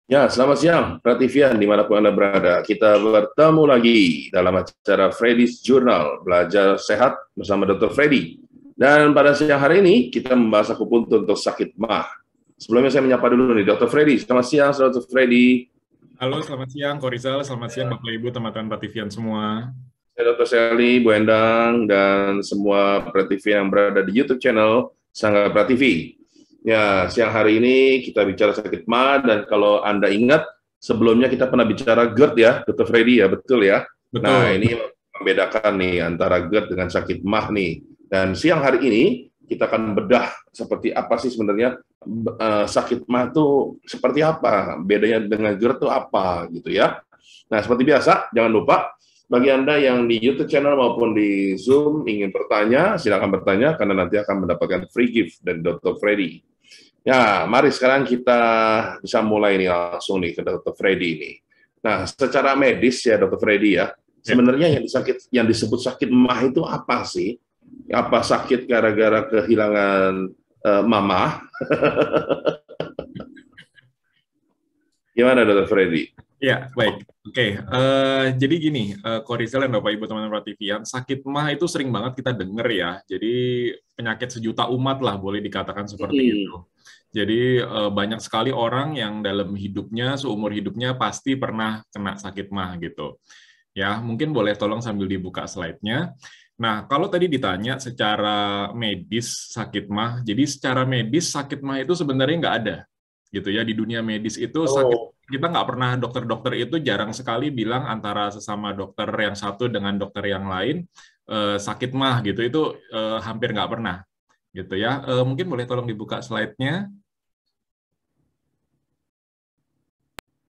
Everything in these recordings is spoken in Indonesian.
Ya, selamat siang, Prativian, dimanapun Anda berada. Kita bertemu lagi dalam acara Freddy's Journal, Belajar Sehat bersama Dr. Freddy. Dan pada siang hari ini, kita membahas akupuntur untuk sakit mah. Sebelumnya saya menyapa dulu nih, Dr. Freddy. Selamat siang, Dr. Freddy. Halo, selamat siang, Korizal. Selamat siang, Bapak Ibu, teman-teman Pativian semua. Saya Dr. Sally, Bu Endang, dan semua Prativian yang berada di YouTube channel Sangga Prativi. Ya, siang hari ini kita bicara sakit mah, dan kalau Anda ingat, sebelumnya kita pernah bicara GERD ya, Dr. Freddy ya, betul ya? Nah, Betul. ini membedakan nih antara GERD dengan sakit mah nih. Dan siang hari ini kita akan bedah seperti apa sih sebenarnya sakit mah itu seperti apa, bedanya dengan GERD itu apa gitu ya. Nah, seperti biasa, jangan lupa bagi Anda yang di YouTube channel maupun di Zoom ingin bertanya, silakan bertanya karena nanti akan mendapatkan free gift dari Dr. Freddy. Ya, mari sekarang kita bisa mulai nih langsung nih ke Dr. Freddy ini. Nah, secara medis ya Dr. Freddy ya, Ya. sebenarnya yang disebut sakit mah itu apa sih? Apa sakit gara-gara kehilangan mama? Gimana Dr. Freddy? Ya, baik. Oke, jadi gini, Korizal dan Bapak Ibu teman-teman Pativian, sakit mah itu sering banget kita dengar ya. Jadi penyakit sejuta umat lah, boleh dikatakan seperti itu. Jadi banyak sekali orang yang dalam hidupnya, seumur hidupnya pasti pernah kena sakit mah gitu. Ya, mungkin boleh tolong sambil dibuka slide-nya. Nah, kalau tadi ditanya secara medis sakit mah, jadi secara medis sakit mah itu sebenarnya nggak ada, gitu ya. Di dunia medis itu sakit, Oh, kita nggak pernah, dokter-dokter itu jarang sekali bilang antara sesama dokter yang satu dengan dokter yang lain sakit mah gitu. Itu hampir nggak pernah, gitu ya. Mungkin boleh tolong dibuka slide-nya.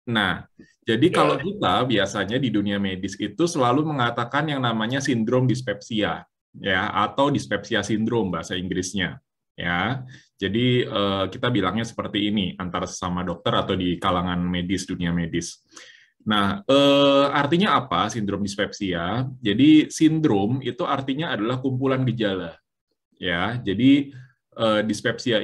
Nah, jadi kalau ya. kita biasanya di dunia medis itu selalu mengatakan yang namanya sindrom dispepsia, ya, atau dispepsia sindrom bahasa Inggrisnya, ya. Jadi kita bilangnya seperti ini antara sesama dokter atau di kalangan medis, dunia medis. Nah, artinya apa sindrom dispepsia? Jadi sindrom itu artinya adalah kumpulan gejala, ya. Jadi dispepsia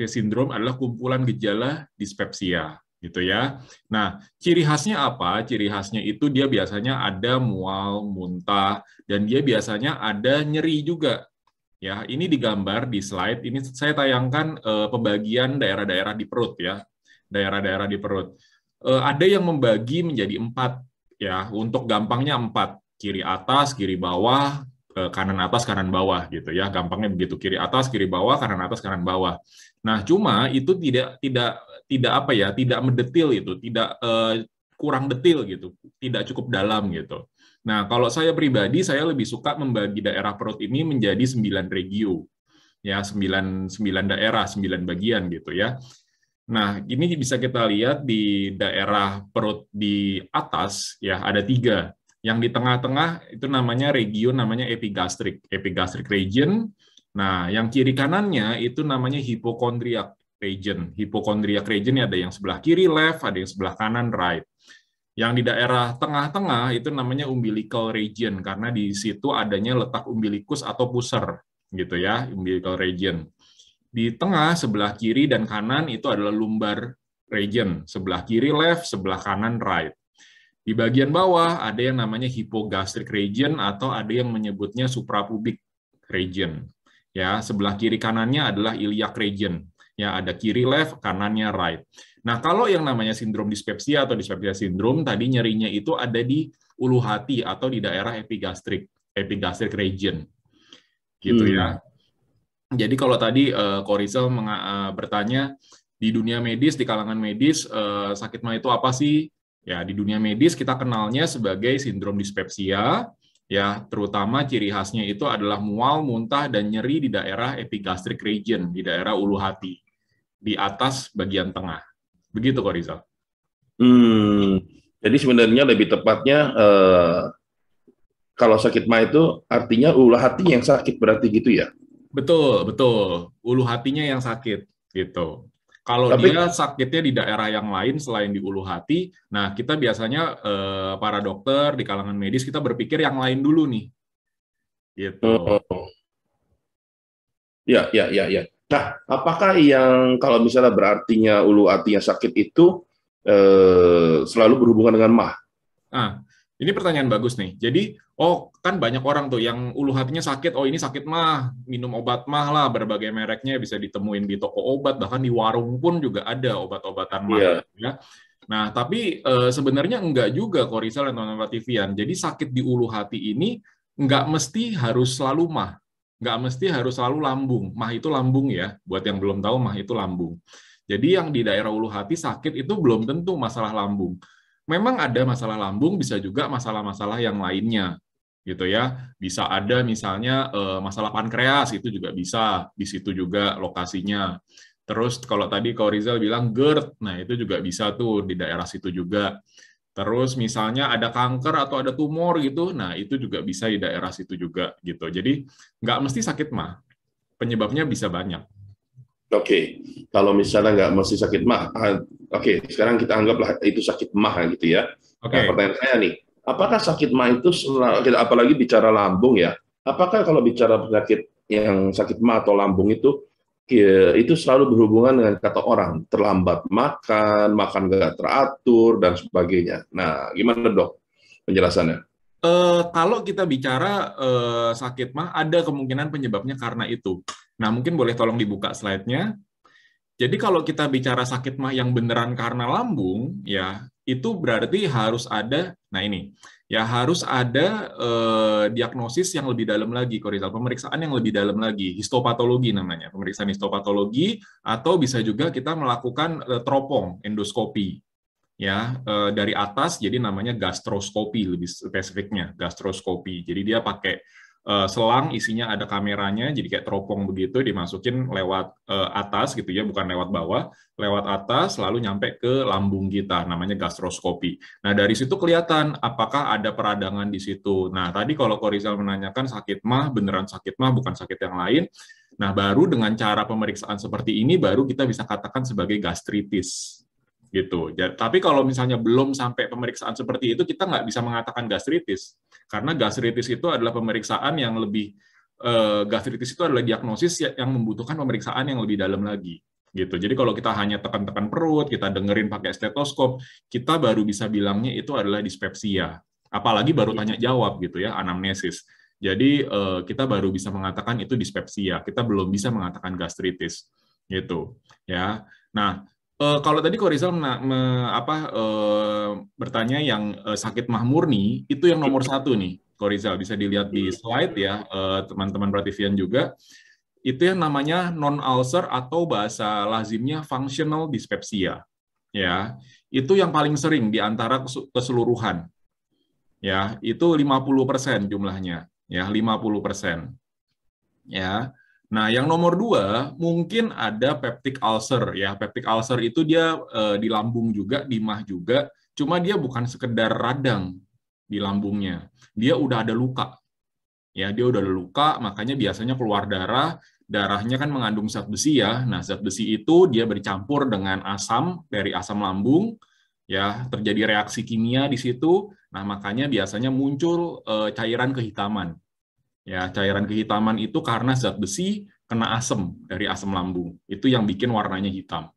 sindrom adalah kumpulan gejala dispepsia gitu ya. Nah, ciri khasnya apa? Ciri khasnya itu dia biasanya ada mual, muntah, dan dia biasanya ada nyeri juga. Ya, ini digambar di slide. Ini saya tayangkan pembagian daerah-daerah di perut ya, daerah-daerah di perut. Ada yang membagi menjadi 4 ya, untuk gampangnya 4, kiri atas, kiri bawah, kanan atas, kanan bawah gitu ya, gampangnya begitu, kiri atas, kiri bawah, kanan atas, kanan bawah. Nah, cuma itu tidak apa ya, tidak mendetil itu, tidak kurang detil gitu, tidak cukup dalam gitu. Nah, kalau saya pribadi, saya lebih suka membagi daerah perut ini menjadi 9 regio, ya 9 daerah, 9 bagian gitu ya. Nah, ini bisa kita lihat di daerah perut di atas, ya ada 3. Yang di tengah-tengah itu namanya region, namanya epigastric region. Nah, yang kiri kanannya itu namanya hypochondriac region. Hypochondriac region ada yang sebelah kiri left, ada yang sebelah kanan right. Yang di daerah tengah-tengah itu namanya umbilical region karena di situ adanya letak umbilikus atau pusar gitu ya, umbilical region. Di tengah sebelah kiri dan kanan itu adalah lumbar region, sebelah kiri left, sebelah kanan right. Di bagian bawah ada yang namanya hypogastric region atau ada yang menyebutnya suprapubic region. Ya, sebelah kiri kanannya adalah iliac region. Ya, ada kiri left, kanannya right. Nah, kalau yang namanya sindrom dispepsia atau dispepsia sindrom, tadi nyerinya itu ada di ulu hati atau di daerah epigastric region. Gitu Hmm. ya. Jadi kalau tadi Korizal bertanya di dunia medis, di kalangan medis, sakit mah itu apa sih? Ya, di dunia medis kita kenalnya sebagai sindrom dispepsia, ya, terutama ciri khasnya itu adalah mual, muntah, dan nyeri di daerah epigastric region, di daerah ulu hati, di atas bagian tengah. Begitu, Korizal. Hmm. Jadi sebenarnya lebih tepatnya kalau sakit mah itu artinya ulah hati yang sakit berarti gitu ya. Betul, betul. Ulu hatinya yang sakit, gitu. Kalau Tapi dia sakitnya di daerah yang lain selain di ulu hati, nah kita biasanya para dokter di kalangan medis kita berpikir yang lain dulu nih, gitu. oh, ya, ya, ya, ya. Nah, apakah yang kalau misalnya berartinya ulu hati yang sakit itu selalu berhubungan dengan mah? Ah, ini pertanyaan bagus nih. Jadi, kan banyak orang tuh yang ulu hatinya sakit, ini sakit mah, minum obat mah lah, berbagai mereknya bisa ditemuin di toko obat, bahkan di warung pun juga ada obat-obatan mah. Iya, Ya. Nah, tapi sebenarnya enggak juga kok Rizal dan teman-teman Tivian. Jadi sakit di ulu hati ini enggak mesti harus selalu mah. Enggak mesti harus selalu lambung. Mah itu lambung ya. Buat yang belum tahu, mah itu lambung. Jadi yang di daerah ulu hati sakit itu belum tentu masalah lambung. Memang ada masalah lambung, bisa juga masalah-masalah yang lainnya, gitu ya. Bisa ada misalnya masalah pankreas, itu juga bisa, di situ juga lokasinya. Terus kalau tadi kalau Rizal bilang GERD, nah itu juga bisa tuh di daerah situ juga. Terus misalnya ada kanker atau ada tumor gitu, nah itu juga bisa di daerah situ juga gitu. Jadi nggak mesti sakit mah, penyebabnya bisa banyak. oke. Kalau misalnya nggak mesti sakit mah, oke. Sekarang kita anggaplah itu sakit mah gitu ya. Nah, Oke. pertanyaan saya nih, apakah sakit mah itu apalagi bicara lambung ya? Apakah kalau bicara penyakit yang sakit mah atau lambung itu selalu berhubungan dengan kata orang terlambat makan, makan nggak teratur dan sebagainya. Nah, gimana dok penjelasannya? Kalau kita bicara sakit mah, ada kemungkinan penyebabnya karena itu. Nah, mungkin boleh tolong dibuka slide-nya. Jadi kalau kita bicara sakit mah yang beneran karena lambung, ya itu berarti harus ada, nah ini, ya harus ada diagnosis yang lebih dalam lagi, Korizal, pemeriksaan yang lebih dalam lagi, histopatologi namanya, pemeriksaan histopatologi, atau bisa juga kita melakukan teropong, endoskopi, ya dari atas, jadi namanya gastroskopi lebih spesifiknya, gastroskopi. Jadi dia pakai selang isinya ada kameranya, jadi kayak teropong begitu dimasukin lewat atas gitu ya, bukan lewat bawah, lewat atas lalu nyampe ke lambung kita, namanya gastroskopi. Nah dari situ kelihatan apakah ada peradangan di situ. Nah tadi kalau Korizal menanyakan sakit mah, beneran sakit mah, bukan sakit yang lain. Nah baru dengan cara pemeriksaan seperti ini baru kita bisa katakan sebagai gastritis gitu. Tapi kalau misalnya belum sampai pemeriksaan seperti itu, kita nggak bisa mengatakan gastritis, karena gastritis itu adalah pemeriksaan yang lebih gastritis itu adalah diagnosis yang membutuhkan pemeriksaan yang lebih dalam lagi gitu. Jadi kalau kita hanya tekan-tekan perut, kita dengerin pakai stetoskop, kita baru bisa bilangnya itu adalah dispepsia. Apalagi baru tanya jawab gitu ya, anamnesis. Jadi kita baru bisa mengatakan itu dispepsia. Kita belum bisa mengatakan gastritis gitu ya. Nah, kalau tadi Korizal bertanya yang sakit mah murni, itu yang nomor satu nih, Korizal. Bisa dilihat di slide ya, teman-teman Prativian juga. Itu yang namanya non-ulcer atau bahasa lazimnya functional dyspepsia. Ya, itu yang paling sering di antara keseluruhan. Ya, itu 50% jumlahnya. Ya, 50%. Ya. Nah, yang nomor dua mungkin ada peptic ulcer ya. Peptic ulcer itu dia di lambung juga, di mah juga, cuma dia bukan sekedar radang di lambungnya. Dia udah ada luka. Ya, dia udah ada luka, makanya biasanya keluar darah. Darahnya kan mengandung zat besi ya. Nah, zat besi itu dia bercampur dengan asam dari asam lambung, ya, terjadi reaksi kimia di situ. Nah, makanya biasanya muncul cairan kehitaman. Ya, cairan kehitaman itu karena zat besi kena asam dari asam lambung. Itu yang bikin warnanya hitam.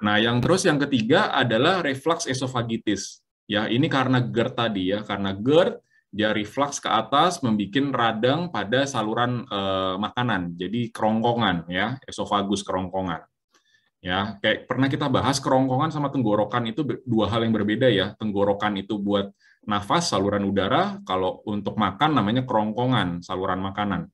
Nah, yang ketiga adalah reflux esofagitis. Ya, ini karena GERD tadi ya, karena GERD dia reflux ke atas membuat radang pada saluran makanan. Jadi kerongkongan ya, esofagus kerongkongan. Ya, kayak pernah kita bahas kerongkongan sama tenggorokan itu dua hal yang berbeda ya. Tenggorokan itu buat nafas, saluran udara, kalau untuk makan namanya kerongkongan, saluran makanan.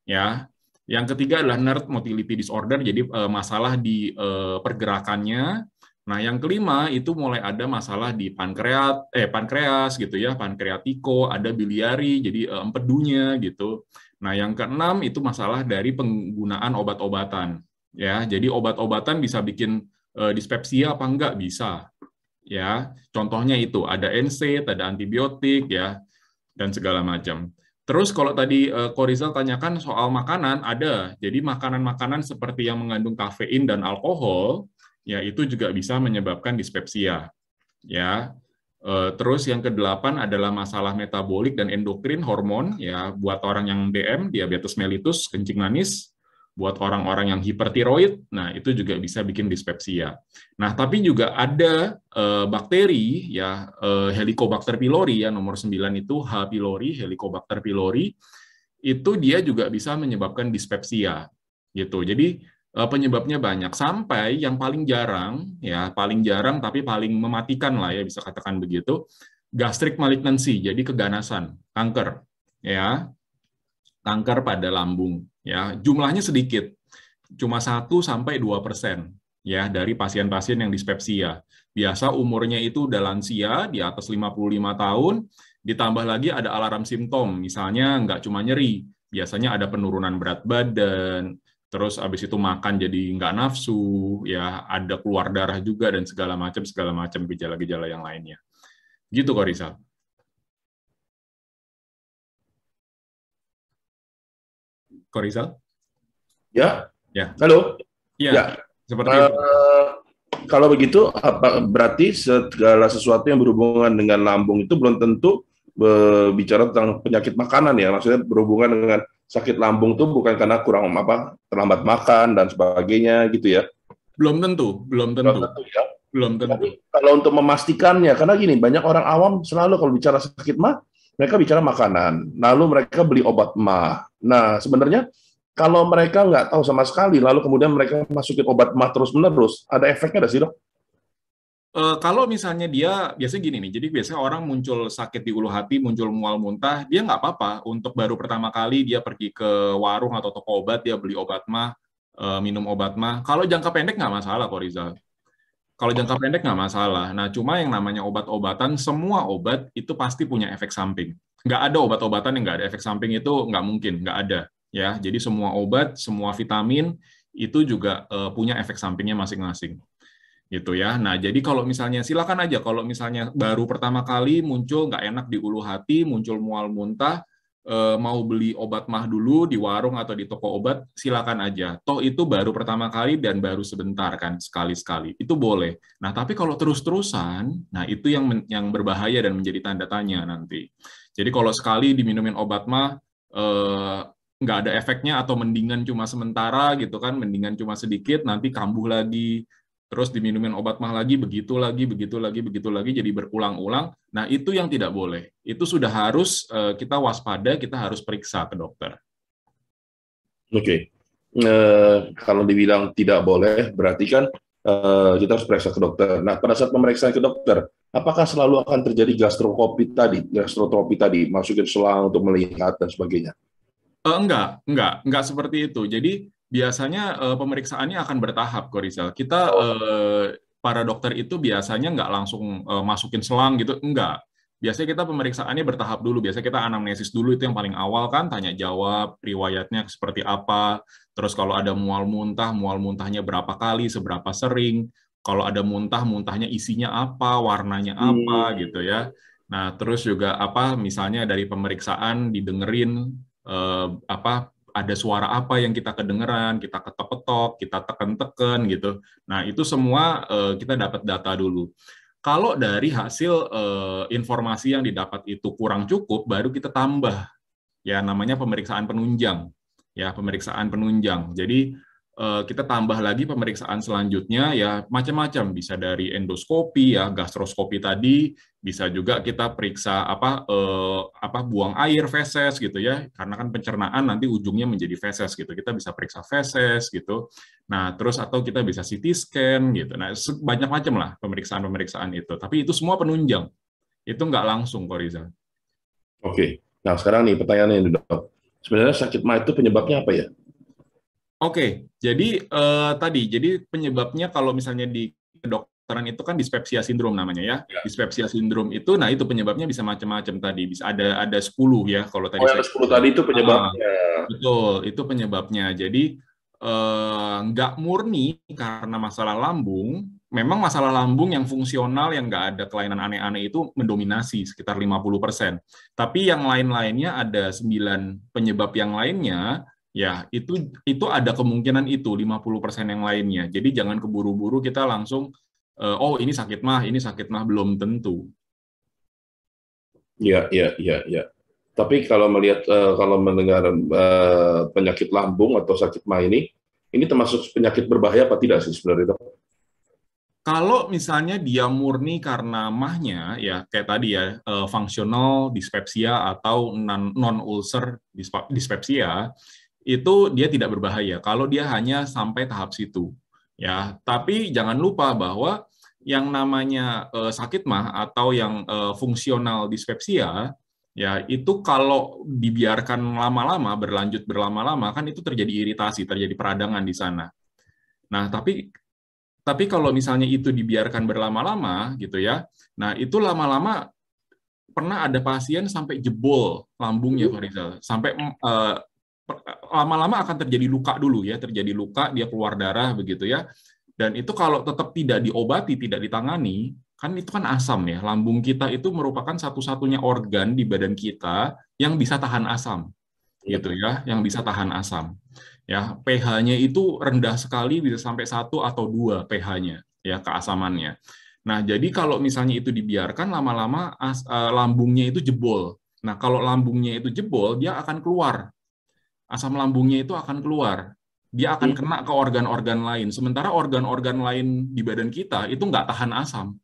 Ya. Yang ketiga adalah Nerd motility disorder, jadi masalah di pergerakannya. Nah, yang kelima itu mulai ada masalah di pankreas gitu ya, pankreatiko, ada biliari, jadi empedunya gitu. Nah, yang keenam itu masalah dari penggunaan obat-obatan. Ya, jadi obat-obatan bisa bikin dispepsia apa enggak? Bisa. Ya, contohnya itu ada NSAID, ada antibiotik ya, dan segala macam. Terus kalau tadi Korizal tanyakan soal makanan, ada. Jadi makanan-makanan seperti yang mengandung kafein dan alkohol, ya itu juga bisa menyebabkan dispepsia. Ya. Terus yang kedelapan adalah masalah metabolik dan endokrin hormon, ya buat orang yang DM, diabetes mellitus, kencing manis, Buat orang-orang yang hipertiroid, nah itu juga bisa bikin dispepsia. Nah, tapi juga ada bakteri ya, Helicobacter pylori ya, nomor 9 itu H. pylori, Helicobacter pylori, itu dia juga bisa menyebabkan dispepsia gitu. Jadi penyebabnya banyak, sampai yang paling jarang ya, paling jarang tapi paling mematikan lah ya, bisa katakan begitu, gastric malignancy, jadi keganasan, kanker ya, kanker pada lambung ya, jumlahnya sedikit, cuma 1-2% ya dari pasien-pasien yang dispepsia. Biasa umurnya itu udah lansia, di atas 55 tahun, ditambah lagi ada alarm simptom, misalnya nggak cuma nyeri, biasanya ada penurunan berat badan, terus habis itu makan jadi nggak nafsu, ya ada keluar darah juga dan segala macam gejala-gejala yang lainnya. Gitu kok Rizal. Kok Rizal? Ya, Ya, halo. iya, Ya, seperti itu. kalau begitu, apa berarti segala sesuatu yang berhubungan dengan lambung itu belum tentu bicara tentang penyakit makanan ya? Maksudnya berhubungan dengan sakit lambung itu bukan karena kurang apa, terlambat makan dan sebagainya gitu ya? Belum tentu, belum Belum tentu, tentu ya. belum tentu. Tapi kalau untuk memastikannya, karena gini, banyak orang awam selalu kalau bicara sakit mah, mereka bicara makanan, lalu mereka beli obat mah. Nah, sebenarnya kalau mereka nggak tahu sama sekali, lalu kemudian mereka masukin obat mah terus-menerus, ada efeknya nggak sih, dok? Kalau misalnya dia, biasanya gini nih, jadi biasanya orang muncul sakit di ulu hati, muncul mual muntah, dia nggak apa-apa untuk baru pertama kali dia pergi ke warung atau toko obat, dia beli obat mah, minum obat mah. Kalau jangka pendek nggak masalah kok Rizal. Kalau jangka pendek nggak masalah. Nah, cuma yang namanya obat-obatan, semua obat itu pasti punya efek samping. Nggak ada obat-obatan yang nggak ada efek samping, itu nggak mungkin, nggak ada. Ya, jadi semua obat, semua vitamin itu juga punya efek sampingnya masing-masing gitu ya. Nah, jadi kalau misalnya silakan aja, kalau misalnya baru pertama kali muncul nggak enak di ulu hati, muncul mual muntah, mau beli obat mah dulu di warung atau di toko obat, silakan aja. Toh itu baru pertama kali dan baru sebentar kan, sekali-sekali. Itu boleh. Nah, tapi kalau terus-terusan, nah itu yang berbahaya dan menjadi tanda tanya nanti. Jadi kalau sekali diminumin obat mah, nggak ada efeknya atau mendingan cuma sementara gitu kan, mendingan cuma sedikit, nanti kambuh lagi, terus diminumin obat mah lagi, begitu lagi, begitu lagi, begitu lagi, jadi berulang-ulang. Nah, itu yang tidak boleh. Itu sudah harus kita waspada, kita harus periksa ke dokter. Oke. Kalau dibilang tidak boleh, berarti kan kita harus periksa ke dokter. Nah, pada saat pemeriksaan ke dokter, apakah selalu akan terjadi gastrotropi tadi, masukin selang untuk melihat dan sebagainya? Enggak seperti itu. Jadi biasanya pemeriksaannya akan bertahap, kok Rizal. Kita para dokter itu biasanya nggak langsung masukin selang gitu, enggak. Biasanya kita pemeriksaannya bertahap dulu. Biasanya kita anamnesis dulu, itu yang paling awal kan, tanya jawab, riwayatnya seperti apa. Terus kalau ada mual muntahnya berapa kali, seberapa sering. Kalau ada muntah, muntahnya isinya apa, warnanya apa gitu ya. Nah, terus juga apa, misalnya dari pemeriksaan didengerin apa, ada suara apa yang kita kedengeran, kita ketok-ketok, kita tekan-tekan gitu. Nah, itu semua kita dapat data dulu. Kalau dari hasil informasi yang didapat itu kurang cukup, baru kita tambah ya, namanya pemeriksaan penunjang. Ya, pemeriksaan penunjang. Jadi kita tambah lagi pemeriksaan selanjutnya ya, macam-macam, bisa dari endoskopi ya, gastroskopi tadi, bisa juga kita periksa apa buang air, feses gitu ya, karena kan pencernaan nanti ujungnya menjadi feses gitu, kita bisa periksa feses gitu. Nah, terus atau kita bisa CT scan gitu. Nah, banyak macam lah pemeriksaan itu, tapi itu semua penunjang, itu nggak langsung kok Riza. Oke. Nah, sekarang nih pertanyaannya ini, dok. Sebenarnya sakit mah itu penyebabnya apa ya? Oke, jadi jadi penyebabnya kalau misalnya di kedokteran itu kan dispepsia sindrom namanya ya. Dispepsia sindrom itu, nah itu penyebabnya bisa macam-macam tadi. Bisa ada 10 ya kalau tadi Oh, yang saya. 10 tadi itu Ah, penyebabnya. betul, itu penyebabnya. Jadi nggak murni karena masalah lambung. Memang masalah lambung yang fungsional, yang nggak ada kelainan aneh-aneh itu mendominasi sekitar 50%. Tapi yang lain-lainnya ada 9 penyebab yang lainnya. Ya, itu ada kemungkinan itu 50% yang lainnya. Jadi jangan keburu-buru kita langsung oh ini sakit mah belum tentu. Iya, iya, iya, iya. Tapi kalau mendengar penyakit lambung atau sakit mah ini termasuk penyakit berbahaya apa tidak sih sebenarnya, Dok? Kalau misalnya dia murni karena mahnya, ya kayak tadi ya, functional dyspepsia atau non-ulcer dyspepsia, itu dia tidak berbahaya kalau dia hanya sampai tahap situ. Ya, tapi jangan lupa bahwa yang namanya sakit mah atau yang fungsional dyspepsia, ya itu kalau dibiarkan lama-lama, berlanjut berlama-lama, kan itu terjadi iritasi, terjadi peradangan di sana. Nah, tapi kalau misalnya itu dibiarkan berlama-lama gitu ya, nah itu lama-lama pernah ada pasien sampai jebol lambungnya, Pak Rizal, sampai lama-lama akan terjadi luka dulu ya, terjadi luka, dia keluar darah begitu ya, dan itu kalau tetap tidak diobati, tidak ditangani, kan itu kan asam ya, lambung kita itu merupakan satu-satunya organ di badan kita yang bisa tahan asam gitu ya, yang bisa tahan asam. Ya, pH-nya itu rendah sekali, bisa sampai 1 atau 2 pH-nya, ya, keasamannya. Nah, jadi kalau misalnya itu dibiarkan lama-lama lambungnya itu jebol. Nah, kalau lambungnya itu jebol, dia akan keluar. Asam lambungnya itu akan keluar. Dia akan kena ke organ-organ lain. Sementara organ-organ lain di badan kita itu nggak tahan asam.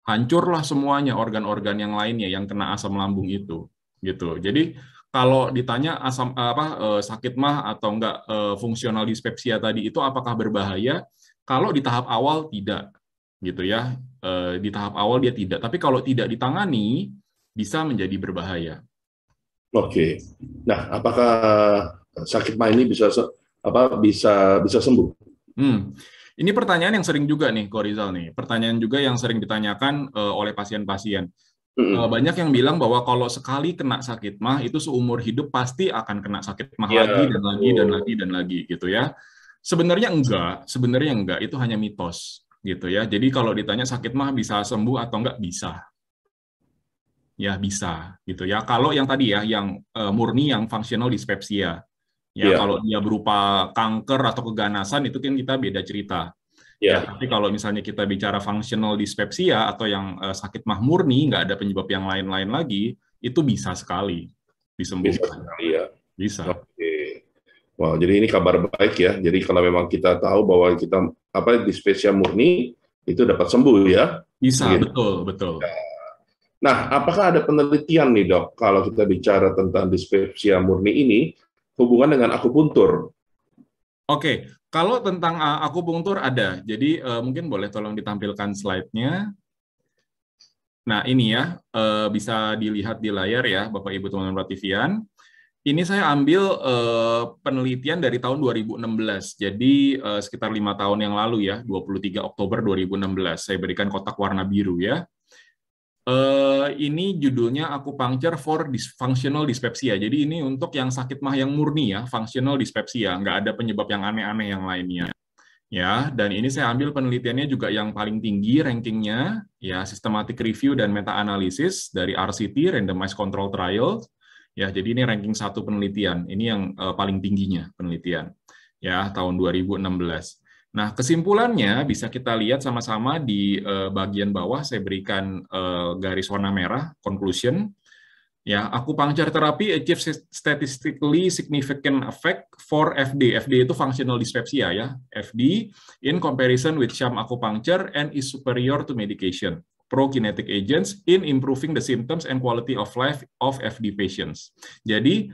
Hancurlah semuanya organ-organ yang lainnya yang kena asam lambung itu. Gitu. Jadi kalau ditanya sakit mah atau enggak fungsional dispepsia tadi itu apakah berbahaya? Kalau di tahap awal tidak, gitu ya. Di tahap awal dia tidak. Tapi kalau tidak ditangani bisa menjadi berbahaya. Oke. Nah, apakah sakit mah ini bisa sembuh? Ini pertanyaan yang sering juga nih, Ko Rizal nih. Pertanyaan juga yang sering ditanyakan oleh pasien-pasien. Banyak yang bilang bahwa kalau sekali kena sakit mah itu seumur hidup pasti akan kena sakit mah Ya, lagi dan lagi dan lagi dan lagi gitu ya. Sebenarnya enggak, itu hanya mitos gitu ya. Jadi kalau ditanya sakit mah bisa sembuh atau enggak, bisa. Ya bisa gitu ya. Kalau yang tadi ya, yang murni yang functional dyspepsia. Ya ya, kalau dia berupa kanker atau keganasan itu kan kita beda cerita. Ya, ya. tapi kalau misalnya kita bicara functional dyspepsia atau yang sakit mah murni, nggak ada penyebab yang lain-lain lagi, itu bisa sekali Bisa disembuhkan. sekali ya. Bisa. Oke. Wow, jadi ini kabar baik ya. Jadi kalau memang kita tahu bahwa kita dispepsia murni itu dapat sembuh ya. Bisa, Begitu. betul, betul. Nah, apakah ada penelitian nih, Dok, kalau kita bicara tentang dispepsia murni ini hubungan dengan akupuntur? Oke, kalau tentang akupunktur ada. Jadi mungkin boleh tolong ditampilkan slide-nya. Nah, ini ya, bisa dilihat di layar ya, Bapak Ibu teman-teman Ratifian. Ini saya ambil penelitian dari tahun 2016, jadi sekitar 5 tahun yang lalu ya, 23 Oktober 2016. Saya berikan kotak warna biru ya. Ini judulnya Acupuncture for Functional Dyspepsia. Jadi ini untuk yang sakit mah yang murni ya, functional dyspepsia, nggak ada penyebab yang aneh-aneh yang lainnya. Ya, dan ini saya ambil penelitiannya juga yang paling tinggi rankingnya, ya, systematic review dan meta-analysis dari RCT, Randomized Control Trial. Ya, jadi ini ranking 1 penelitian. Ini yang paling tingginya penelitian. Ya, tahun 2016. Nah, kesimpulannya bisa kita lihat sama-sama di bagian bawah saya berikan garis warna merah, conclusion. Ya, acupuncture therapy achieves statistically significant effect for FD. FD itu functional dyspepsia ya. FD in comparison with sham acupuncture and is superior to medication. Prokinetic agents in improving the symptoms and quality of life of FD patients. Jadi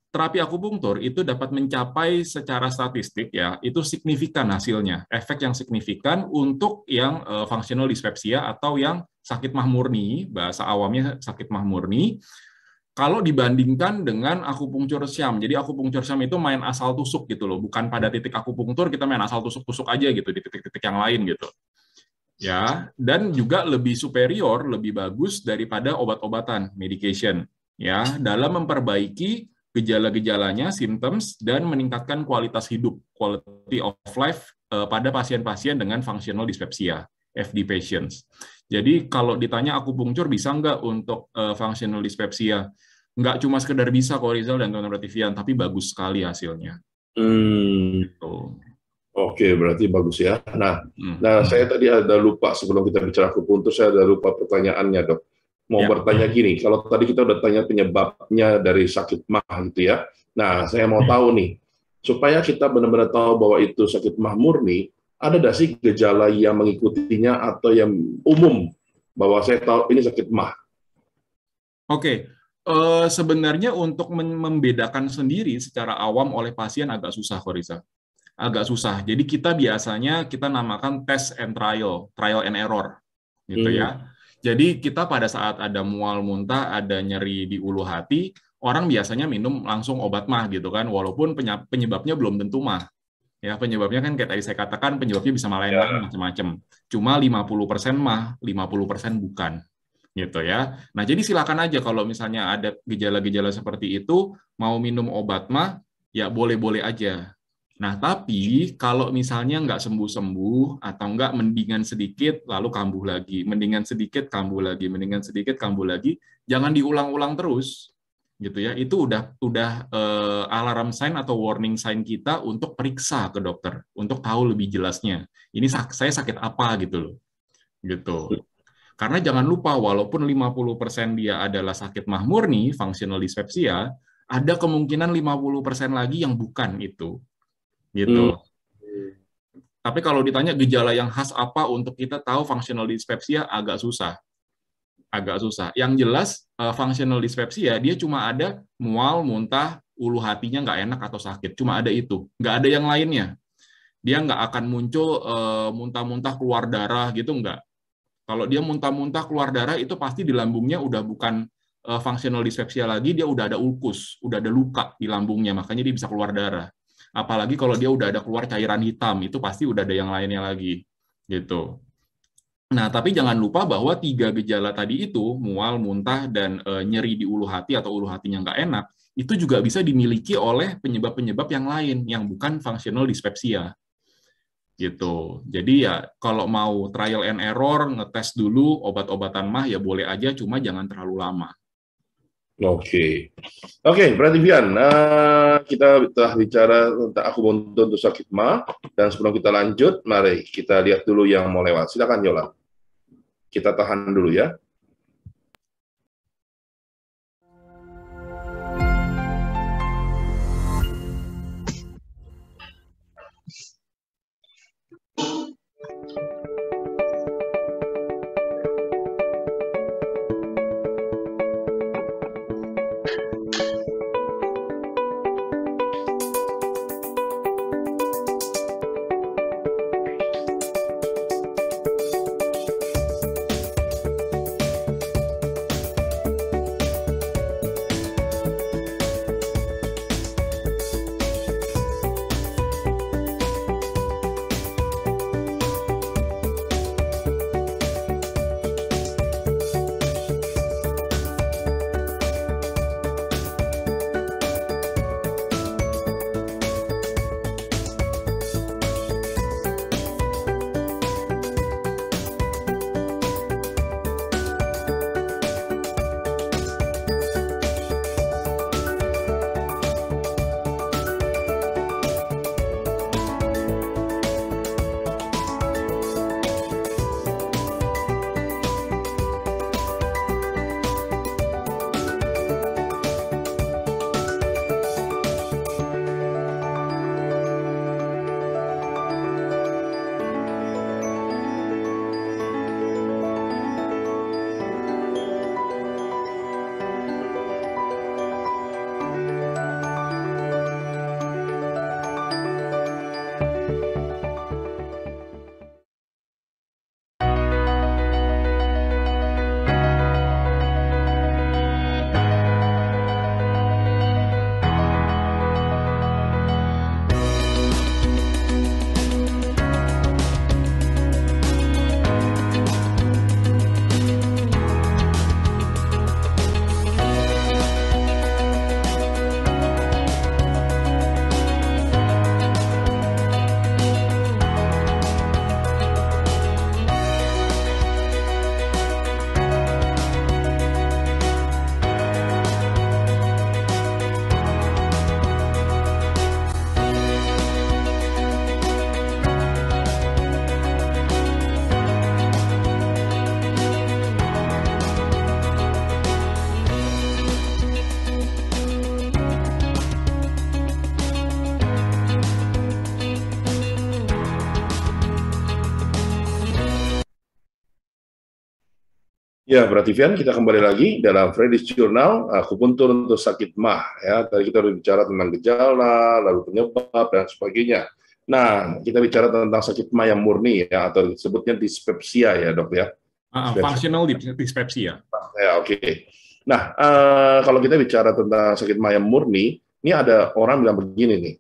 terapi akupunktur itu dapat mencapai secara statistik ya, itu signifikan hasilnya, efek yang signifikan untuk yang functional dyspepsia atau yang sakit mah murni, bahasa awamnya sakit mah murni, kalau dibandingkan dengan akupunktur syam. Jadi akupunktur syam itu main asal tusuk gitu loh, bukan pada titik akupunktur kita main asal tusuk-tusuk aja gitu di titik-titik yang lain gitu. Ya, dan juga lebih superior, lebih bagus daripada obat-obatan, medication, ya, dalam memperbaiki gejala-gejalanya, symptoms, dan meningkatkan kualitas hidup, quality of life pada pasien-pasien dengan functional dyspepsia, FD patients. Jadi kalau ditanya akupunktur bisa nggak untuk functional dyspepsia? Nggak cuma sekedar bisa kok Rizal dan teman-teman Ratifian, tapi bagus sekali hasilnya. Gitu. Oke, berarti bagus ya. Nah, saya tadi ada lupa sebelum kita bicara akupuntur, saya ada lupa pertanyaannya, Dok. mau Ya. bertanya gini, kalau tadi kita udah tanya penyebabnya dari sakit mah gitu ya. Nah, saya mau tahu nih, supaya kita benar-benar tahu bahwa itu sakit mah murni, ada nggak sih gejala yang mengikutinya atau yang umum bahwa saya tahu ini sakit mah? Oke, sebenarnya untuk membedakan sendiri secara awam oleh pasien agak susah, Korisa. Agak susah. Jadi kita biasanya kita namakan test and trial and error, gitu Hmm, ya. Jadi kita pada saat ada mual muntah, ada nyeri di ulu hati, orang biasanya minum langsung obat mah gitu kan, walaupun penyebabnya belum tentu mah. Ya, penyebabnya kan kayak tadi saya katakan penyebabnya bisa lain-lain ya. macam-macam. Cuma 50% mah, 50% bukan. Gitu ya. Nah, jadi silakan aja kalau misalnya ada gejala-gejala seperti itu, mau minum obat mah, ya boleh-boleh aja. Nah, tapi kalau misalnya nggak sembuh-sembuh atau nggak mendingan sedikit lalu kambuh lagi, mendingan sedikit kambuh lagi, mendingan sedikit kambuh lagi, jangan diulang-ulang terus, gitu ya. Itu udah alarm sign atau warning sign kita untuk periksa ke dokter, untuk tahu lebih jelasnya. Ini saya sakit apa gitu loh, gitu. Karena jangan lupa, walaupun 50% dia adalah sakit mah murni, functional dyspepsia, ada kemungkinan 50% lagi yang bukan itu, Hmm, gitu. Tapi kalau ditanya gejala yang khas apa untuk kita tahu functional dyspepsia, agak susah. Agak susah. Yang jelas, functional dyspepsia, dia cuma ada mual, muntah, ulu hatinya nggak enak atau sakit. Cuma ada itu. Nggak ada yang lainnya. Dia nggak akan muncul muntah-muntah keluar darah gitu, nggak. Kalau dia muntah-muntah keluar darah, itu pasti di lambungnya udah bukan functional dyspepsia lagi, dia udah ada ulkus, udah ada luka di lambungnya, makanya dia bisa keluar darah. Apalagi kalau dia udah ada keluar cairan hitam, itu pasti udah ada yang lainnya lagi. Gitu. Nah, tapi jangan lupa bahwa 3 gejala tadi itu, mual, muntah, dan nyeri di ulu hati atau ulu hatinya nggak enak, itu juga bisa dimiliki oleh penyebab-penyebab yang lain, yang bukan functional dyspepsia. Gitu. Jadi ya kalau mau trial and error, ngetes dulu obat-obatan mah ya boleh aja, cuma jangan terlalu lama. Oke, oke. Berarti Bian, kita telah bicara tentang aku untuk sakit mah, dan sebelum kita lanjut, mari kita lihat dulu yang mau lewat. Silakan Yola, kita tahan dulu ya. Ya, berarti Vian, kita kembali lagi dalam Freddy's Journal, akupuntur untuk sakit mah. Ya, tadi kita udah bicara tentang gejala, lalu penyebab, dan sebagainya. Nah, kita bicara tentang sakit mah yang murni, ya, atau disebutnya dispepsia, ya dok, ya. Functional dyspepsia. Ya, oke. Nah, kalau kita bicara tentang sakit mah yang murni, ini ada orang bilang begini nih,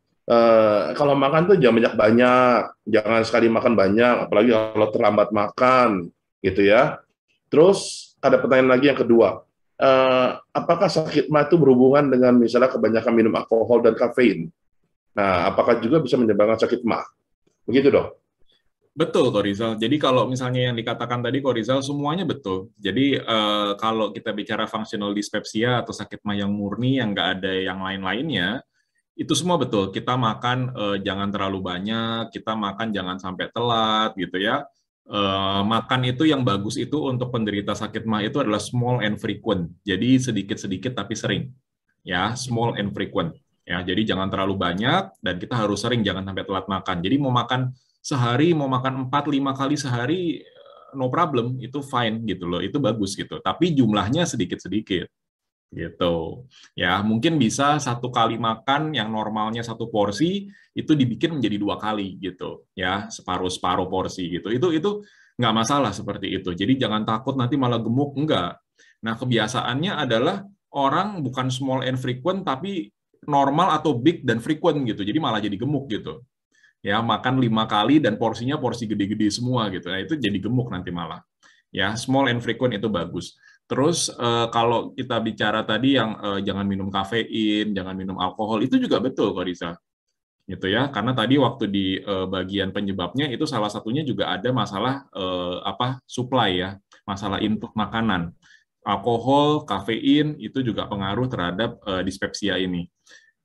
kalau makan tuh jangan banyak-banyak, jangan sekali makan banyak, apalagi kalau terlambat makan, gitu ya. Terus ada pertanyaan lagi yang kedua, apakah sakit mah itu berhubungan dengan misalnya kebanyakan minum alkohol dan kafein? Nah, apakah juga bisa menyebabkan sakit mah? Begitu dong? Betul, Ko Rizal. Jadi kalau misalnya yang dikatakan tadi, Ko Rizal, semuanya betul. Jadi kalau kita bicara functional dyspepsia atau sakit mah yang murni, yang nggak ada yang lain-lainnya, itu semua betul. Kita makan jangan terlalu banyak, kita makan jangan sampai telat, gitu ya. Makan itu yang bagus itu untuk penderita sakit mah itu adalah small and frequent. Jadi sedikit-sedikit tapi sering. Ya, small and frequent. Ya, jadi jangan terlalu banyak dan kita harus sering, jangan sampai telat makan. Jadi mau makan sehari, mau makan 4-5 kali sehari, no problem, itu fine gitu loh, itu bagus gitu. Tapi jumlahnya sedikit-sedikit gitu. Ya, mungkin bisa 1 kali makan yang normalnya 1 porsi itu dibikin menjadi 2 kali gitu. Ya, separuh-separuh porsi gitu. Itu nggak masalah seperti itu. Jadi jangan takut nanti malah gemuk, enggak. Nah, kebiasaannya adalah orang bukan small and frequent tapi normal atau big dan frequent gitu. Jadi malah jadi gemuk gitu. Ya, makan 5 kali dan porsinya porsi gede-gede semua gitu. Nah, itu jadi gemuk nanti malah. Ya, small and frequent itu bagus. Terus kalau kita bicara tadi yang jangan minum kafein, jangan minum alkohol, itu juga betul kok Risa. Gitu ya. Karena tadi waktu di bagian penyebabnya itu salah satunya juga ada masalah supply ya, masalah input makanan. Alkohol, kafein itu juga pengaruh terhadap dispepsia ini.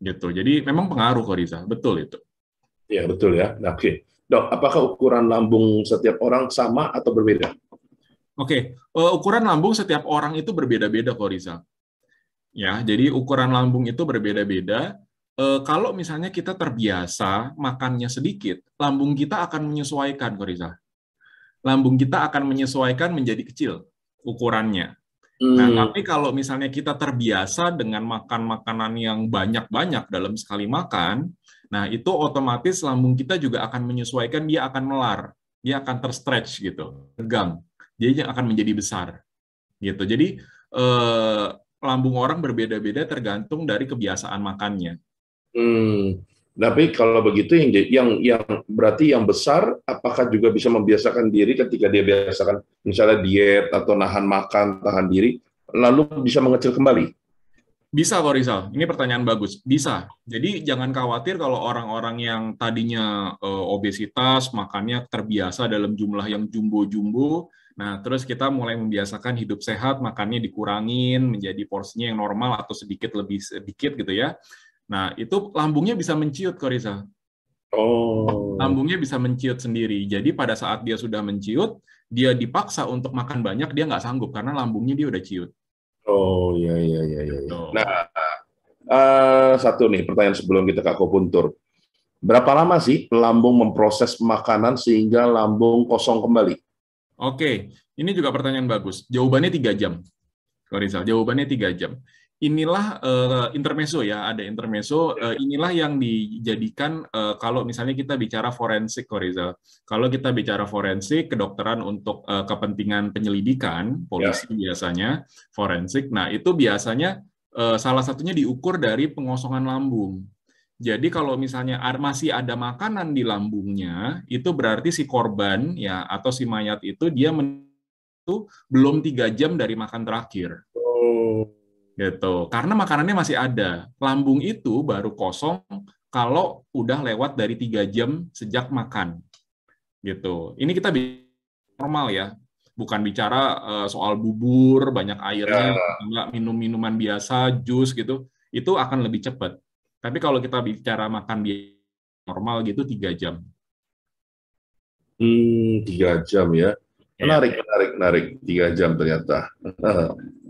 Gitu. Jadi memang pengaruh kok Risa. Betul itu. Ya, betul ya. Nah, oke. Dok, apakah ukuran lambung setiap orang sama atau berbeda? Oke, ukuran lambung setiap orang itu berbeda-beda kok Risa. Ya, jadi ukuran lambung itu berbeda-beda. Kalau misalnya kita terbiasa makannya sedikit, lambung kita akan menyesuaikan kok Risa. Lambung kita akan menyesuaikan menjadi kecil ukurannya. Nah, tapi kalau misalnya kita terbiasa dengan makan makanan yang banyak-banyak dalam sekali makan, nah itu otomatis lambung kita juga akan menyesuaikan, dia akan melar, dia akan terstretch gitu, tegang, dia akan menjadi besar, gitu. Jadi lambung orang berbeda-beda tergantung dari kebiasaan makannya. Tapi kalau begitu yang berarti yang besar, apakah juga bisa membiasakan diri ketika dia biasakan misalnya diet atau nahan makan, tahan diri, lalu bisa mengecil kembali? Bisa kok Rizal, ini pertanyaan bagus. Bisa. Jadi jangan khawatir kalau orang-orang yang tadinya obesitas, makannya terbiasa dalam jumlah yang jumbo-jumbo, nah terus kita mulai membiasakan hidup sehat, makannya dikurangin menjadi porsinya yang normal atau sedikit lebih sedikit gitu ya. Nah itu lambungnya bisa menciut kok Rizal. Oh. Lambungnya bisa menciut sendiri. Jadi pada saat dia sudah menciut, dia dipaksa untuk makan banyak, dia nggak sanggup karena lambungnya dia udah ciut. Oh, iya. Gitu. Nah, satu nih pertanyaan sebelum kita ke akupuntur. Berapa lama sih lambung memproses makanan sehingga lambung kosong kembali? Oke, ini juga pertanyaan bagus. Jawabannya 3 jam. Rizal, jawabannya 3 jam. Inilah intermezzo ya, ada intermezzo. Inilah yang dijadikan kalau misalnya kita bicara forensik, Rizal. Kalau kita bicara forensik, kedokteran untuk kepentingan penyelidikan, polisi biasanya, forensik. Nah, itu biasanya salah satunya diukur dari pengosongan lambung. Jadi kalau misalnya masih ada makanan di lambungnya, itu berarti si korban ya atau si mayat itu dia itu belum 3 jam dari makan terakhir. Oh. Gitu. Karena makanannya masih ada. Lambung itu baru kosong kalau udah lewat dari 3 jam sejak makan. Gitu. Ini kita normal ya. Bukan bicara soal bubur, banyak airnya, enggak minum minuman biasa, jus gitu. Itu akan lebih cepat. Tapi kalau kita bicara makan normal gitu 3 jam. 3 jam ya. Menarik. 3 jam ternyata.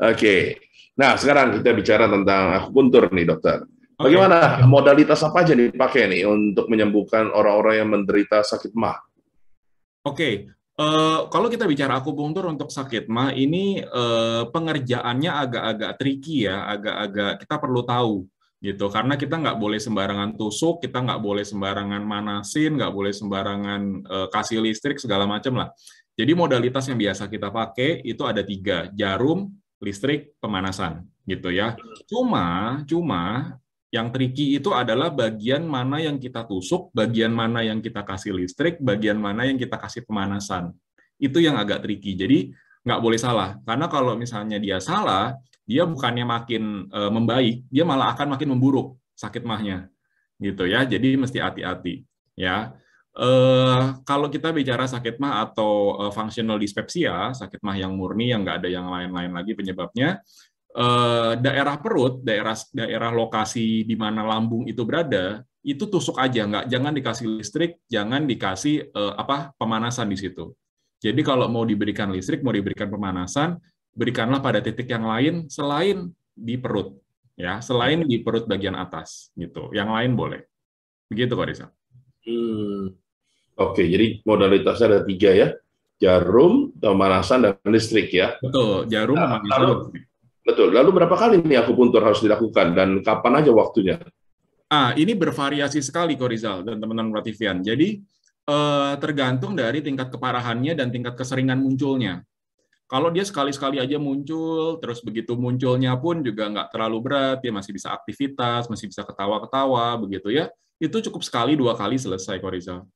Oke. Nah, sekarang kita bicara tentang akupuntur nih, dokter. Bagaimana modalitas apa aja dipakai nih untuk menyembuhkan orang-orang yang menderita sakit mah? Oke. Kalau kita bicara akupunktur untuk sakit mah, ini pengerjaannya agak-agak tricky ya, agak-agak kita perlu tahu gitu, karena kita nggak boleh sembarangan tusuk, kita nggak boleh sembarangan manasin, nggak boleh sembarangan kasih listrik segala macam lah. Jadi modalitas yang biasa kita pakai itu ada 3, jarum, listrik, pemanasan gitu ya. Cuma yang tricky itu adalah bagian mana yang kita tusuk, bagian mana yang kita kasih listrik, bagian mana yang kita kasih pemanasan. Itu yang agak tricky. Jadi nggak boleh salah. Karena kalau misalnya dia salah, dia bukannya makin membaik, dia malah akan makin memburuk sakit mahnya. Gitu ya. Jadi mesti hati-hati. Ya. Kalau kita bicara sakit mah atau functional dyspepsia, sakit mah yang murni yang nggak ada yang lain-lain lagi penyebabnya, daerah perut, daerah lokasi di mana lambung itu berada, itu tusuk aja, jangan dikasih listrik, jangan dikasih pemanasan di situ. Jadi kalau mau diberikan listrik, mau diberikan pemanasan, berikanlah pada titik yang lain selain di perut, ya, selain di perut bagian atas, gitu. Yang lain boleh. Begitu, Kak Risa. Oke, jadi modalitasnya ada 3 ya, jarum, pemanasan, dan listrik ya. Betul, jarum, pemanasan, dan listrik. Betul. Lalu berapa kali nih akupuntur harus dilakukan dan kapan aja waktunya? Ini bervariasi sekali, Korizal dan teman-teman Prativian. Jadi tergantung dari tingkat keparahannya dan tingkat keseringan munculnya. Kalau dia sekali-sekali aja muncul, terus begitu munculnya pun juga nggak terlalu berat, dia masih bisa aktivitas, masih bisa ketawa-ketawa, begitu ya, itu cukup sekali 2 kali selesai, Korizal.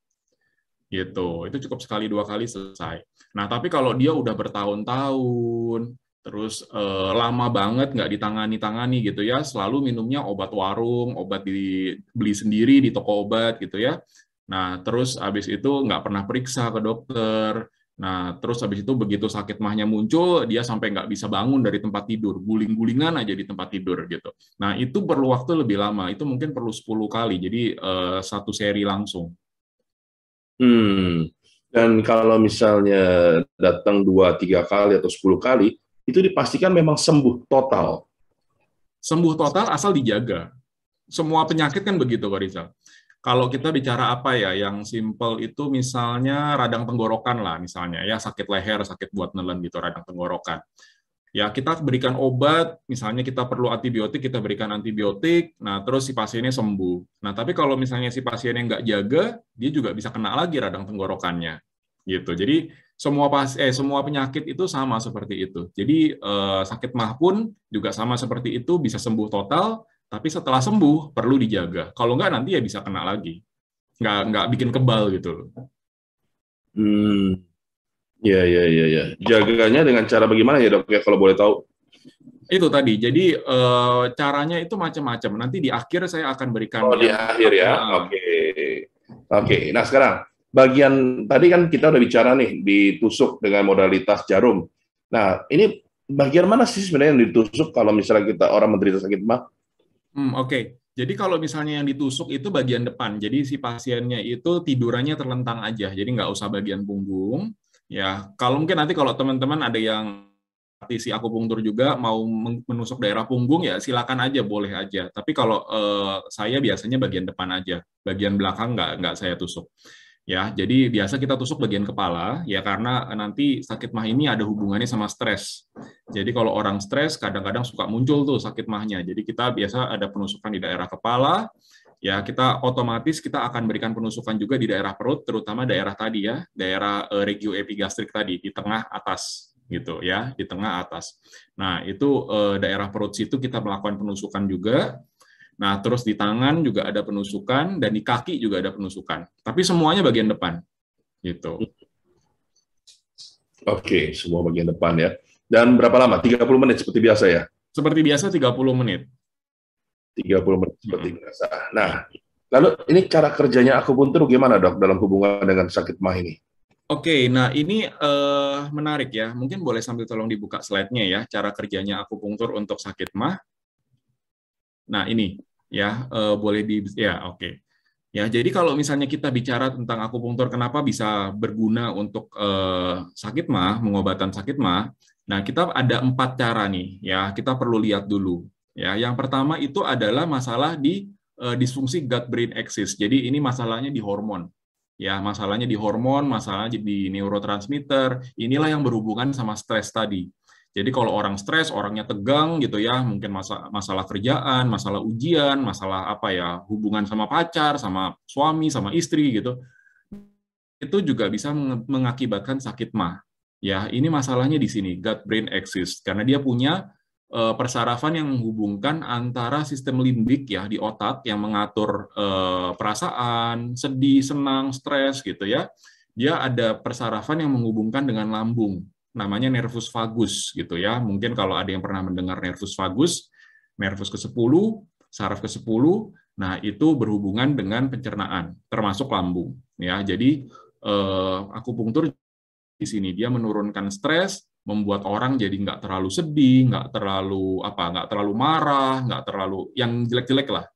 Gitu, itu cukup sekali 2 kali selesai. Nah, tapi kalau dia udah bertahun-tahun, terus lama banget nggak ditangani gitu ya, selalu minumnya obat warung, obat dibeli sendiri di toko obat gitu ya. Nah, terus habis itu nggak pernah periksa ke dokter. Nah, terus habis itu begitu sakit mahnya muncul, dia sampai nggak bisa bangun dari tempat tidur, guling-gulingan aja di tempat tidur gitu. Nah, itu perlu waktu lebih lama, itu mungkin perlu 10 kali, jadi 1 seri langsung. Dan kalau misalnya datang 2-3 kali atau 10 kali, itu dipastikan memang sembuh total. Sembuh total asal dijaga. Semua penyakit kan begitu, Pak Rizal. Kalau kita bicara apa ya, yang simple itu misalnya radang tenggorokan lah, misalnya ya sakit leher, sakit buat nelen gitu, radang tenggorokan. Ya kita berikan obat, misalnya kita perlu antibiotik, kita berikan antibiotik, nah terus si pasiennya sembuh. Nah tapi kalau misalnya si pasiennya nggak jaga, dia juga bisa kena lagi radang tenggorokannya. Gitu. Jadi semua penyakit itu sama seperti itu. Jadi sakit mah pun juga sama seperti itu, bisa sembuh total, tapi setelah sembuh perlu dijaga. Kalau nggak nanti ya bisa kena lagi. Nggak bikin kebal gitu loh. Ya. Jaganya dengan cara bagaimana ya dok? Ya kalau boleh tahu. Itu tadi. Jadi caranya itu macam-macam. Nanti di akhir saya akan berikan. Oh, di akhir ya. Oke. Nah sekarang bagian tadi kan kita udah bicara nih ditusuk dengan modalitas jarum. Nah ini bagian mana sih sebenarnya yang ditusuk kalau misalnya kita orang menderita sakit mah? Oke. Jadi kalau misalnya yang ditusuk itu bagian depan. Jadi si pasiennya itu tidurannya terlentang aja. Jadi nggak usah bagian punggung. Ya, kalau mungkin nanti kalau teman-teman ada yang praktisi akupunktur juga mau menusuk daerah punggung ya silakan aja, boleh aja. Tapi kalau saya biasanya bagian depan aja, bagian belakang nggak saya tusuk. Ya, jadi biasa kita tusuk bagian kepala ya karena nanti sakit mah ini ada hubungannya sama stres. Jadi kalau orang stres kadang-kadang suka muncul tuh sakit mahnya. Jadi kita biasa ada penusukan di daerah kepala. Ya, kita otomatis kita akan berikan penusukan juga di daerah perut, terutama daerah tadi ya, daerah regio epigastrik tadi di tengah atas gitu ya, di tengah atas. Nah, itu daerah perut situ kita melakukan penusukan juga. Nah, terus di tangan juga ada penusukan dan di kaki juga ada penusukan. Tapi semuanya bagian depan. Gitu. Oke, semua bagian depan ya. Dan berapa lama? 30 menit seperti biasa ya? Seperti biasa 30 menit. 30 menit seperti biasa. Nah, lalu ini cara kerjanya akupuntur gimana dok dalam hubungan dengan sakit mah ini? Oke, nah ini menarik ya. Mungkin boleh sambil tolong dibuka slide-nya ya, cara kerjanya akupunktur untuk sakit mah. Nah ini ya, boleh ya oke. Ya, jadi kalau misalnya kita bicara tentang akupunktur, kenapa bisa berguna untuk sakit mah, pengobatan sakit mah, nah kita ada 4 cara nih, ya kita perlu lihat dulu. Ya, yang pertama itu adalah masalah di disfungsi gut-brain axis. Jadi ini masalahnya di hormon. Ya, masalahnya di hormon, masalahnya di neurotransmitter, inilah yang berhubungan sama stres tadi. Jadi kalau orang stres, orangnya tegang gitu ya, mungkin masalah kerjaan, masalah ujian, masalah apa ya, hubungan sama pacar, sama suami, sama istri gitu, itu juga bisa mengakibatkan sakit mah. Ya, ini masalahnya di sini, gut brain axis, karena dia punya persarafan yang menghubungkan antara sistem limbik ya di otak yang mengatur perasaan, sedih, senang, stres gitu ya. Dia ada persarafan yang menghubungkan dengan lambung, namanya nervus vagus gitu ya. Mungkin kalau ada yang pernah mendengar nervus vagus, nervus ke-10, saraf ke-10, nah itu berhubungan dengan pencernaan, termasuk lambung ya. Jadi akupunktur di sini dia menurunkan stres, membuat orang jadi nggak terlalu sedih, nggak terlalu marah, nggak terlalu yang jelek-jelek lah,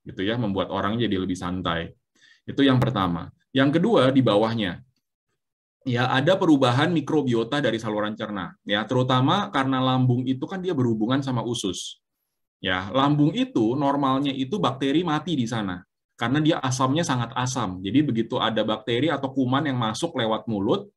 gitu ya, membuat orang jadi lebih santai. Itu yang pertama. Yang kedua di bawahnya, ya ada perubahan mikrobiota dari saluran cerna, ya terutama karena lambung itu kan dia berhubungan sama usus. Ya, lambung itu normalnya itu bakteri mati di sana karena dia asamnya sangat asam. Jadi begitu ada bakteri atau kuman yang masuk lewat mulut,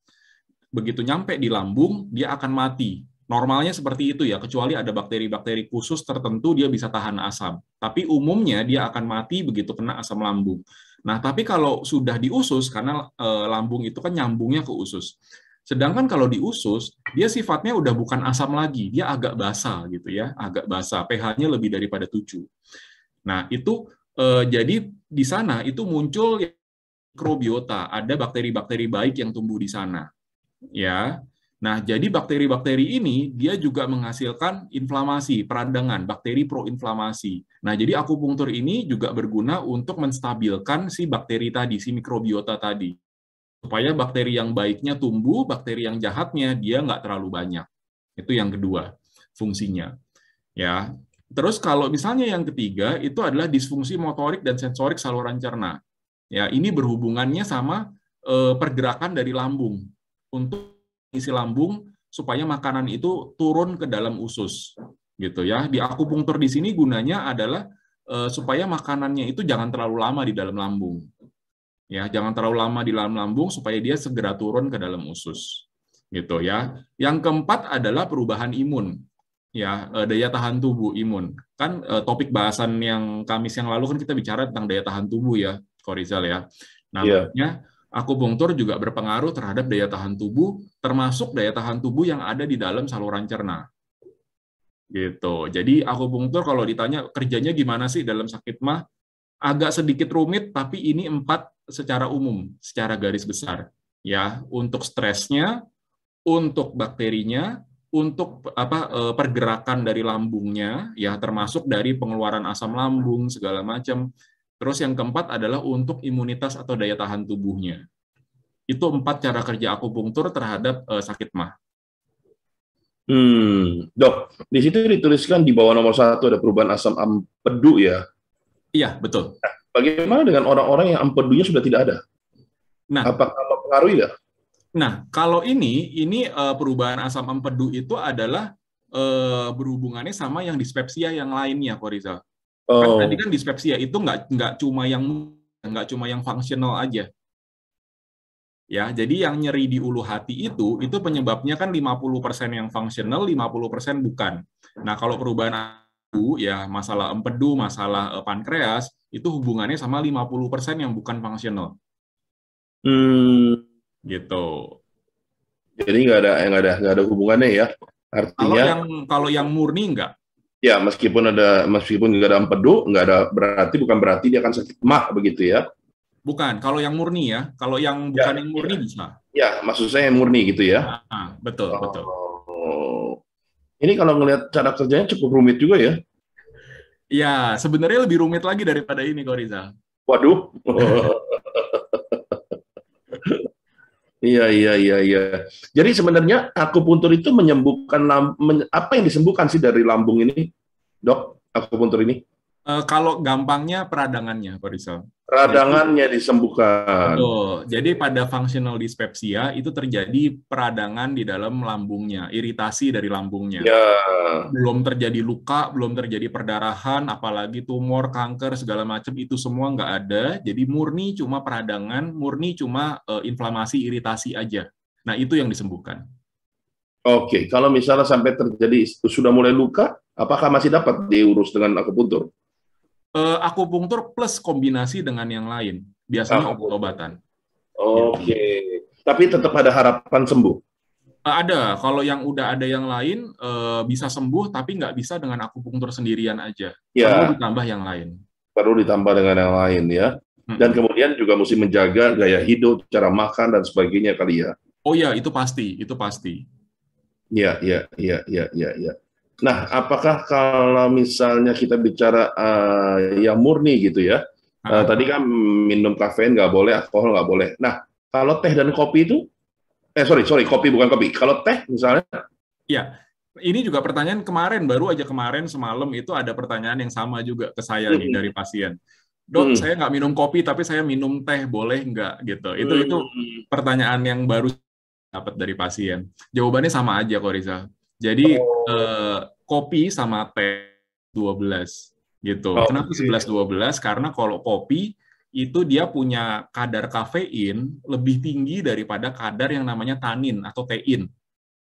begitu nyampe di lambung, dia akan mati. Normalnya seperti itu ya, kecuali ada bakteri-bakteri khusus tertentu dia bisa tahan asam. Tapi umumnya dia akan mati begitu kena asam lambung. Nah, tapi kalau sudah di usus, karena lambung itu kan nyambungnya ke usus. Sedangkan kalau di usus, dia sifatnya udah bukan asam lagi, dia agak basa gitu ya, agak basa, pH-nya lebih daripada 7. Nah, itu jadi di sana itu muncul mikrobiota, ada bakteri-bakteri baik yang tumbuh di sana. Ya. Nah, jadi bakteri-bakteri ini dia juga menghasilkan inflamasi, peradangan, bakteri proinflamasi. Nah, jadi akupunktur ini juga berguna untuk menstabilkan si bakteri tadi, si mikrobiota tadi. Supaya bakteri yang baiknya tumbuh, bakteri yang jahatnya dia nggak terlalu banyak. Itu yang kedua fungsinya. Ya. Terus kalau misalnya yang ketiga itu adalah disfungsi motorik dan sensorik saluran cerna. Ya, ini berhubungannya sama pergerakan dari lambung untuk isi lambung supaya makanan itu turun ke dalam usus gitu ya. Di akupunktur di sini gunanya adalah supaya makanannya itu jangan terlalu lama di dalam lambung. Ya, jangan terlalu lama di dalam lambung supaya dia segera turun ke dalam usus. Gitu ya. Yang keempat adalah perubahan imun. Ya, daya tahan tubuh, imun. Kan topik bahasan yang Kamis yang lalu kan kita bicara tentang daya tahan tubuh ya, Korizal ya. Nah, makanya akupunktur juga berpengaruh terhadap daya tahan tubuh, termasuk daya tahan tubuh yang ada di dalam saluran cerna. Gitu. Jadi akupunktur kalau ditanya kerjanya gimana sih dalam sakit mah, agak sedikit rumit, tapi ini 4 secara umum, secara garis besar. Ya, untuk stresnya, untuk bakterinya, untuk pergerakan dari lambungnya, ya termasuk dari pengeluaran asam lambung segala macam. Terus yang keempat adalah untuk imunitas atau daya tahan tubuhnya. Itu 4 cara kerja akupunktur terhadap sakit mah. Dok, di situ dituliskan di bawah nomor 1 ada perubahan asam empedu ya. Iya, betul. Nah, bagaimana dengan orang-orang yang empedunya sudah tidak ada? Nah, apakah mempengaruhi nggak? Nah, kalau ini perubahan asam empedu itu adalah berhubungannya sama yang dispepsia yang lainnya, Korizal. Kan tadi kan dispepsia itu nggak cuma yang fungsional aja. Ya, jadi yang nyeri di ulu hati itu penyebabnya kan 50% yang fungsional, 50% bukan. Nah, kalau perubahan ya masalah empedu, masalah pankreas itu hubungannya sama 50% yang bukan fungsional. Gitu. Jadi nggak ada hubungannya ya. Artinya kalau yang murni nggak. Ya, meskipun nggak ada empedu, bukan berarti dia akan sakit mah begitu ya. Bukan, kalau yang murni ya. Kalau yang bukan yang murni bisa. Ya, maksud saya yang murni gitu ya. Betul, betul. Ini kalau ngelihat cara kerjanya cukup rumit juga ya. Ya, sebenarnya lebih rumit lagi daripada ini, Korizal. Waduh. Iya. Jadi sebenarnya akupuntur itu menyembuhkan apa yang disembuhkan sih dari lambung ini, Dok? Akupuntur ini? Kalau gampangnya peradangannya, Pak Rizal. Radangannya disembuhkan. Betul. Jadi pada functional dyspepsia itu terjadi peradangan di dalam lambungnya, iritasi dari lambungnya. Ya. Belum terjadi luka, belum terjadi perdarahan, apalagi tumor, kanker, segala macam itu semua nggak ada. Jadi murni cuma peradangan, murni cuma inflamasi, iritasi aja. Nah, itu yang disembuhkan. Oke, kalau misalnya sampai terjadi sudah mulai luka, apakah masih dapat diurus dengan akupuntur? Akupunktur plus kombinasi dengan yang lain, biasanya obat-obatan. Oke, tapi tetap ada harapan sembuh. Ada, kalau yang udah ada yang lain bisa sembuh, tapi nggak bisa dengan akupunktur sendirian aja. Ya. Perlu ditambah yang lain. Perlu ditambah dengan yang lain ya. Dan kemudian juga mesti menjaga gaya hidup, cara makan dan sebagainya kali ya. Oh ya, itu pasti, itu pasti. Ya. Nah, apakah kalau misalnya kita bicara yang murni gitu ya, tadi kan minum kafein nggak boleh, alkohol nggak boleh. Nah, kalau teh dan kopi itu, sorry, kopi bukan kopi. Kalau teh misalnya? Ya, ini juga pertanyaan baru aja kemarin semalam itu ada pertanyaan yang sama juga ke saya nih dari pasien. Dok, saya nggak minum kopi tapi saya minum teh, boleh nggak gitu? Itu pertanyaan yang baru dapat dari pasien. Jawabannya sama aja kok, Rizal. Jadi kopi sama teh 12 gitu. Kenapa 11-12? Karena kalau kopi itu dia punya kadar kafein lebih tinggi daripada kadar yang namanya tanin atau tein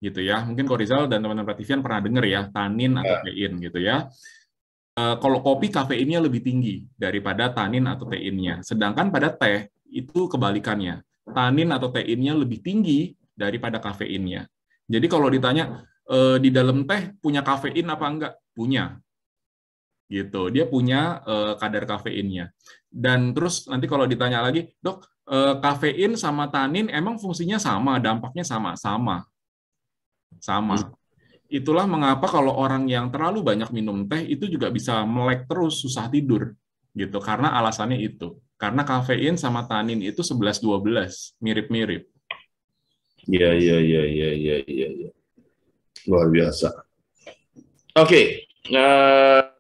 gitu ya. Mungkin kok Rizal dan teman-teman Praktivian pernah dengar ya, tanin atau tein gitu ya. Kalau kopi kafeinnya lebih tinggi daripada tanin atau teinnya. Sedangkan pada teh itu kebalikannya. Tanin atau teinnya lebih tinggi daripada kafeinnya. Jadi kalau ditanya di dalam teh punya kafein apa enggak? Punya. Gitu. Dia punya kadar kafeinnya. Dan terus nanti kalau ditanya lagi, "Dok, kafein sama tanin emang fungsinya sama, dampaknya sama?" Sama. Itulah mengapa kalau orang yang terlalu banyak minum teh itu juga bisa melek terus, susah tidur. Gitu. Karena alasannya itu. Karena kafein sama tanin itu 11-12, mirip-mirip. Iya. Luar biasa. Oke,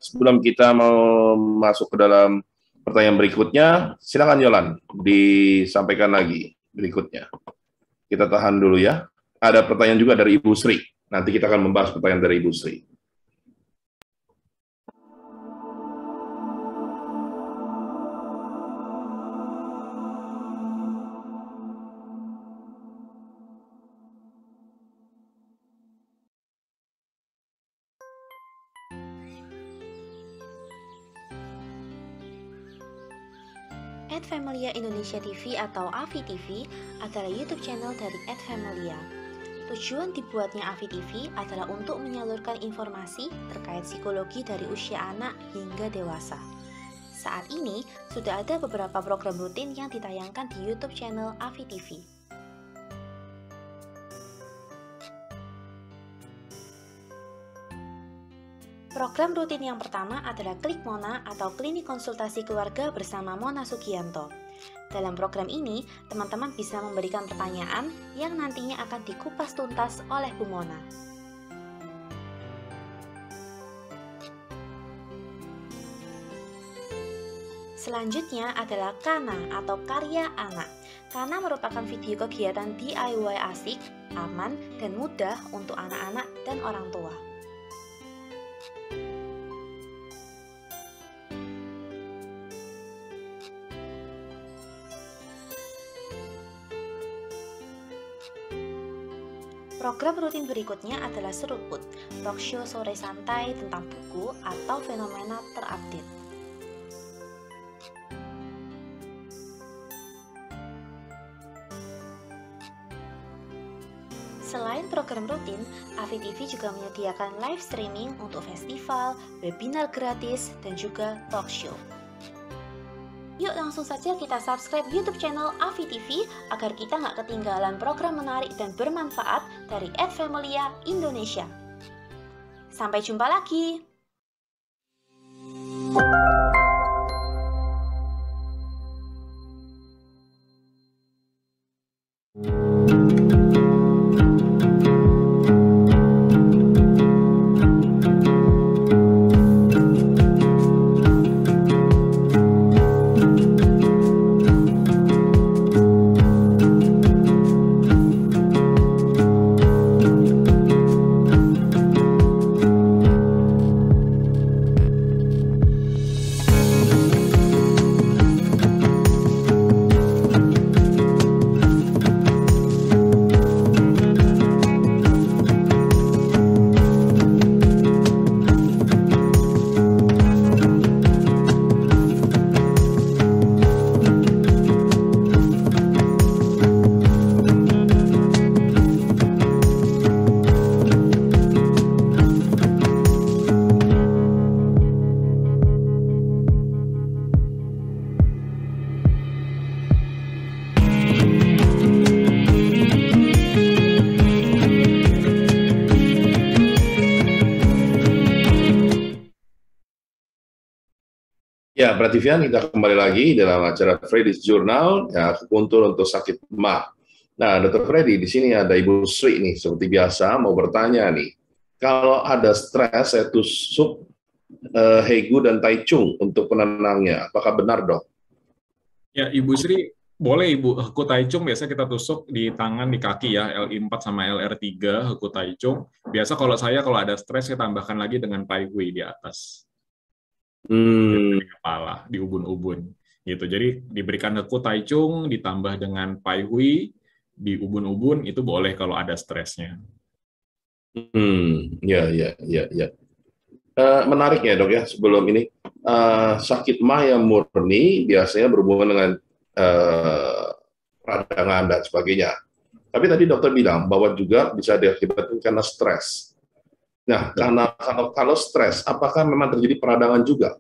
sebelum kita mau masuk ke dalam pertanyaan berikutnya, silakan Yolan, disampaikan lagi berikutnya. Kita tahan dulu ya. Ada pertanyaan juga dari Ibu Sri. Nanti kita akan membahas pertanyaan dari Ibu Sri. @Familia Indonesia TV atau AVI TV adalah YouTube channel dari @Familia. Tujuan dibuatnya AVI TV adalah untuk menyalurkan informasi terkait psikologi dari usia anak hingga dewasa. Saat ini sudah ada beberapa program rutin yang ditayangkan di YouTube channel AVI TV. Program rutin yang pertama adalah Klik Mona atau Klinik Konsultasi Keluarga bersama Mona Sugianto. Dalam program ini, teman-teman bisa memberikan pertanyaan yang nantinya akan dikupas tuntas oleh Bu Mona. Selanjutnya adalah Kana atau Karya Anak. Kana merupakan video kegiatan DIY asik, aman, dan mudah untuk anak-anak dan orang tua. Program rutin berikutnya adalah Seruput, talk show sore santai tentang buku atau fenomena terupdate. Selain program rutin, AVI TV juga menyediakan live streaming untuk festival, webinar gratis, dan juga talk show. Yuk langsung saja kita subscribe YouTube channel AVI TV agar kita nggak ketinggalan program menarik dan bermanfaat dari @Familia Indonesia. Sampai jumpa lagi! Ya, Mbak Tivian, kita kembali lagi dalam acara Freddy's Journal, ya, akupuntur untuk sakit mah. Nah, Dr. Freddy, di sini ada Ibu Sri nih, seperti biasa mau bertanya nih. Kalau ada stres, saya tusuk Heigu dan Tai Chung untuk penenangnya. Apakah benar, Dok? Ya, Ibu Sri, boleh Ibu. Heku Tai Chung biasa kita tusuk di tangan, di kaki ya, LI4 sama LR3, Heku Tai Chung. Biasa kalau ada stres, saya tambahkan lagi dengan Pai Hui di atas. Di kepala, di ubun-ubun. Gitu. Jadi diberikan Heku Tai Chung, ditambah dengan Pai Hui, di ubun-ubun, itu boleh kalau ada stresnya. Ya. Menarik ya, Dok ya, sebelum ini. Sakit mah yang murni biasanya berhubungan dengan peradangan dan sebagainya. Tapi tadi dokter bilang bahwa juga bisa diakibatkan karena stres. Nah, karena kalau stres, apakah memang terjadi peradangan juga?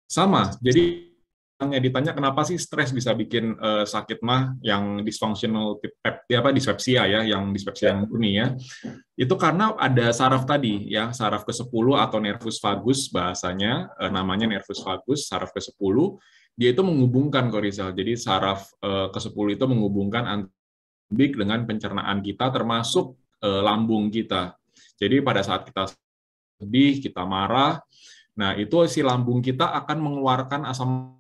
Sama. Jadi ditanya kenapa sih stres bisa bikin sakit mah yang dysfunctional dispepsia ya, yang dispepsia yang murni ya. Itu karena ada saraf tadi ya, saraf ke-10 atau nervus vagus bahasanya, namanya nervus vagus, saraf ke-10, dia itu menghubungkan Korizal. Jadi saraf ke-10 itu menghubungkan antara dengan pencernaan kita termasuk lambung kita. Jadi pada saat kita sedih, kita marah, nah itu si lambung kita akan mengeluarkan asam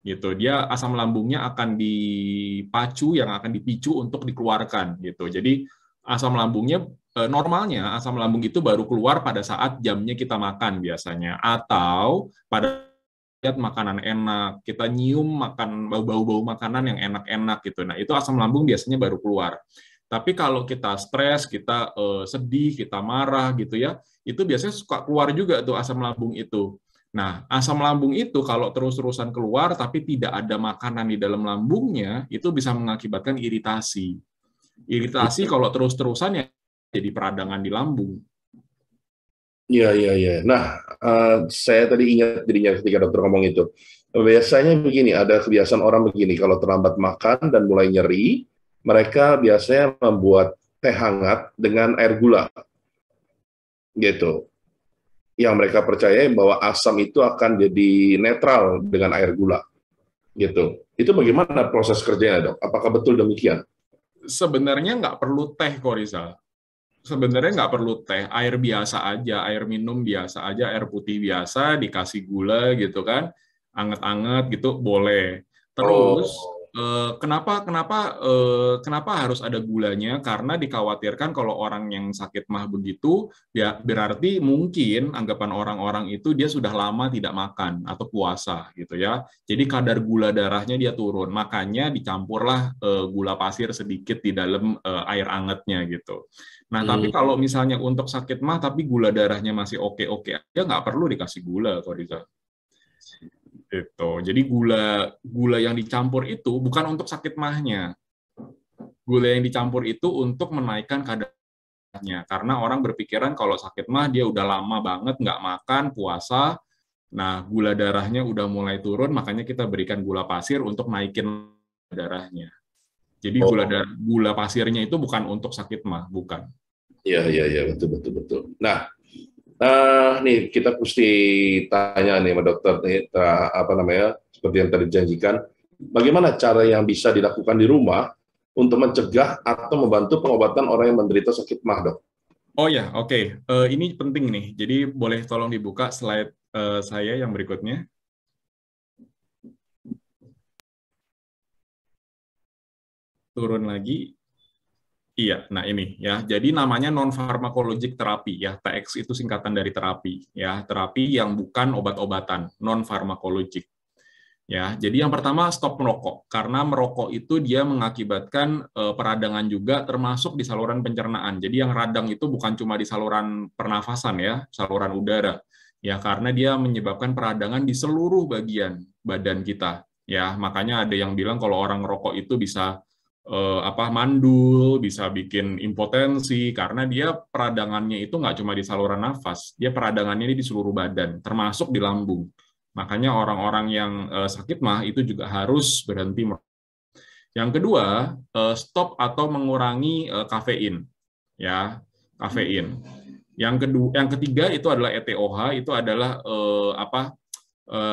gitu. Dia asam lambungnya akan dipacu, yang akan dipicu untuk dikeluarkan gitu. Jadi asam lambungnya normalnya asam lambung itu baru keluar pada saat jamnya kita makan biasanya, atau pada lihat makanan enak, kita nyium bau-bau makanan yang enak-enak gitu. Nah, itu asam lambung biasanya baru keluar. Tapi kalau kita stres, kita sedih, kita marah gitu ya, itu biasanya suka keluar juga tuh asam lambung itu. Nah, asam lambung itu kalau terus-terusan keluar tapi tidak ada makanan di dalam lambungnya, itu bisa mengakibatkan iritasi. Iritasi kalau terus-terusan ya jadi peradangan di lambung. Iya. Nah, saya tadi ingat dirinya ketika dokter ngomong itu. Biasanya begini, ada kebiasaan orang begini, kalau terlambat makan dan mulai nyeri, mereka biasanya membuat teh hangat dengan air gula. Gitu. Yang mereka percaya bahwa asam itu akan jadi netral dengan air gula. Gitu. Itu bagaimana proses kerjanya, Dok? Apakah betul demikian? Sebenarnya nggak perlu teh, Korizal. Sebenarnya nggak perlu teh, air biasa aja, air minum biasa aja, air putih biasa, dikasih gula gitu kan, anget-anget gitu, boleh. Terus kenapa harus ada gulanya? Karena dikhawatirkan kalau orang yang sakit mah begitu, ya berarti mungkin anggapan orang-orang itu dia sudah lama tidak makan atau puasa gitu ya. Jadi kadar gula darahnya dia turun, makanya dicampurlah gula pasir sedikit di dalam air angetnya gitu. Nah, tapi kalau misalnya untuk sakit mah tapi gula darahnya masih oke-oke aja, nggak perlu dikasih gula, Korizal. Gitu. Jadi gula yang dicampur itu bukan untuk sakit mahnya. Gula yang dicampur itu untuk menaikkan kadarnya. Karena orang berpikiran kalau sakit mah dia udah lama banget nggak makan, puasa, nah gula darahnya udah mulai turun, makanya kita berikan gula pasir untuk naikin darahnya. Jadi gula pasirnya itu bukan untuk sakit mah, bukan. Iya, betul. Nah, nih kita mesti tanya nih sama dokter nih, seperti yang tadi dijanjikan, bagaimana cara yang bisa dilakukan di rumah untuk mencegah atau membantu pengobatan orang yang menderita sakit mah, Dok? Oh ya, oke. Ini penting nih. Jadi boleh tolong dibuka slide saya yang berikutnya. Turun lagi. Iya, nah ini ya. Jadi namanya non-pharmacologic terapi ya. TX itu singkatan dari terapi ya. Terapi yang bukan obat-obatan, non-pharmacologic. Ya, jadi yang pertama stop merokok. Karena merokok itu dia mengakibatkan peradangan juga termasuk di saluran pencernaan. Jadi yang radang itu bukan cuma di saluran pernafasan ya, saluran udara. Ya, karena dia menyebabkan peradangan di seluruh bagian badan kita. Ya, makanya ada yang bilang kalau orang merokok itu bisa mandul, bisa bikin impotensi, karena dia peradangannya itu nggak cuma di saluran nafas, dia peradangannya ini di seluruh badan, termasuk di lambung. Makanya orang-orang yang sakit mah itu juga harus berhenti merokok. Yang kedua, stop atau mengurangi kafein, ya, kafein. Yang ketiga itu adalah ETOH, itu adalah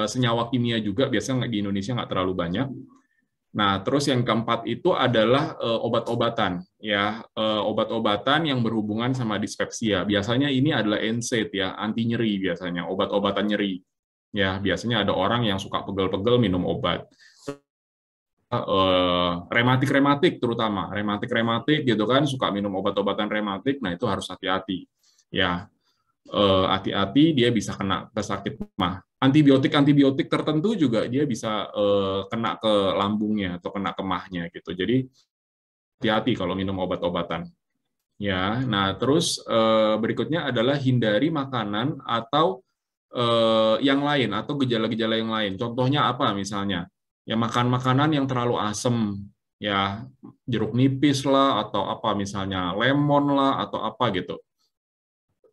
senyawa kimia juga, biasanya di Indonesia nggak terlalu banyak. Nah, terus yang keempat itu adalah obat-obatan, ya, obat-obatan yang berhubungan sama dispepsia. Biasanya ini adalah NSAID, ya, anti nyeri biasanya, obat-obatan nyeri. Ya, biasanya ada orang yang suka pegel-pegel minum obat. Rematik terutama, rematik gitu kan, suka minum obat-obatan rematik, nah itu harus hati-hati. Ya, hati-hati dia bisa kena ke sakit mah. Antibiotik tertentu juga dia bisa kena ke lambungnya atau kena ke mahnya gitu. Jadi hati-hati kalau minum obat-obatan. Ya, nah terus berikutnya adalah hindari makanan atau yang lain atau gejala-gejala yang lain. Contohnya apa misalnya? Ya makan makanan yang terlalu asam, ya jeruk nipis lah atau apa misalnya lemon lah atau apa gitu.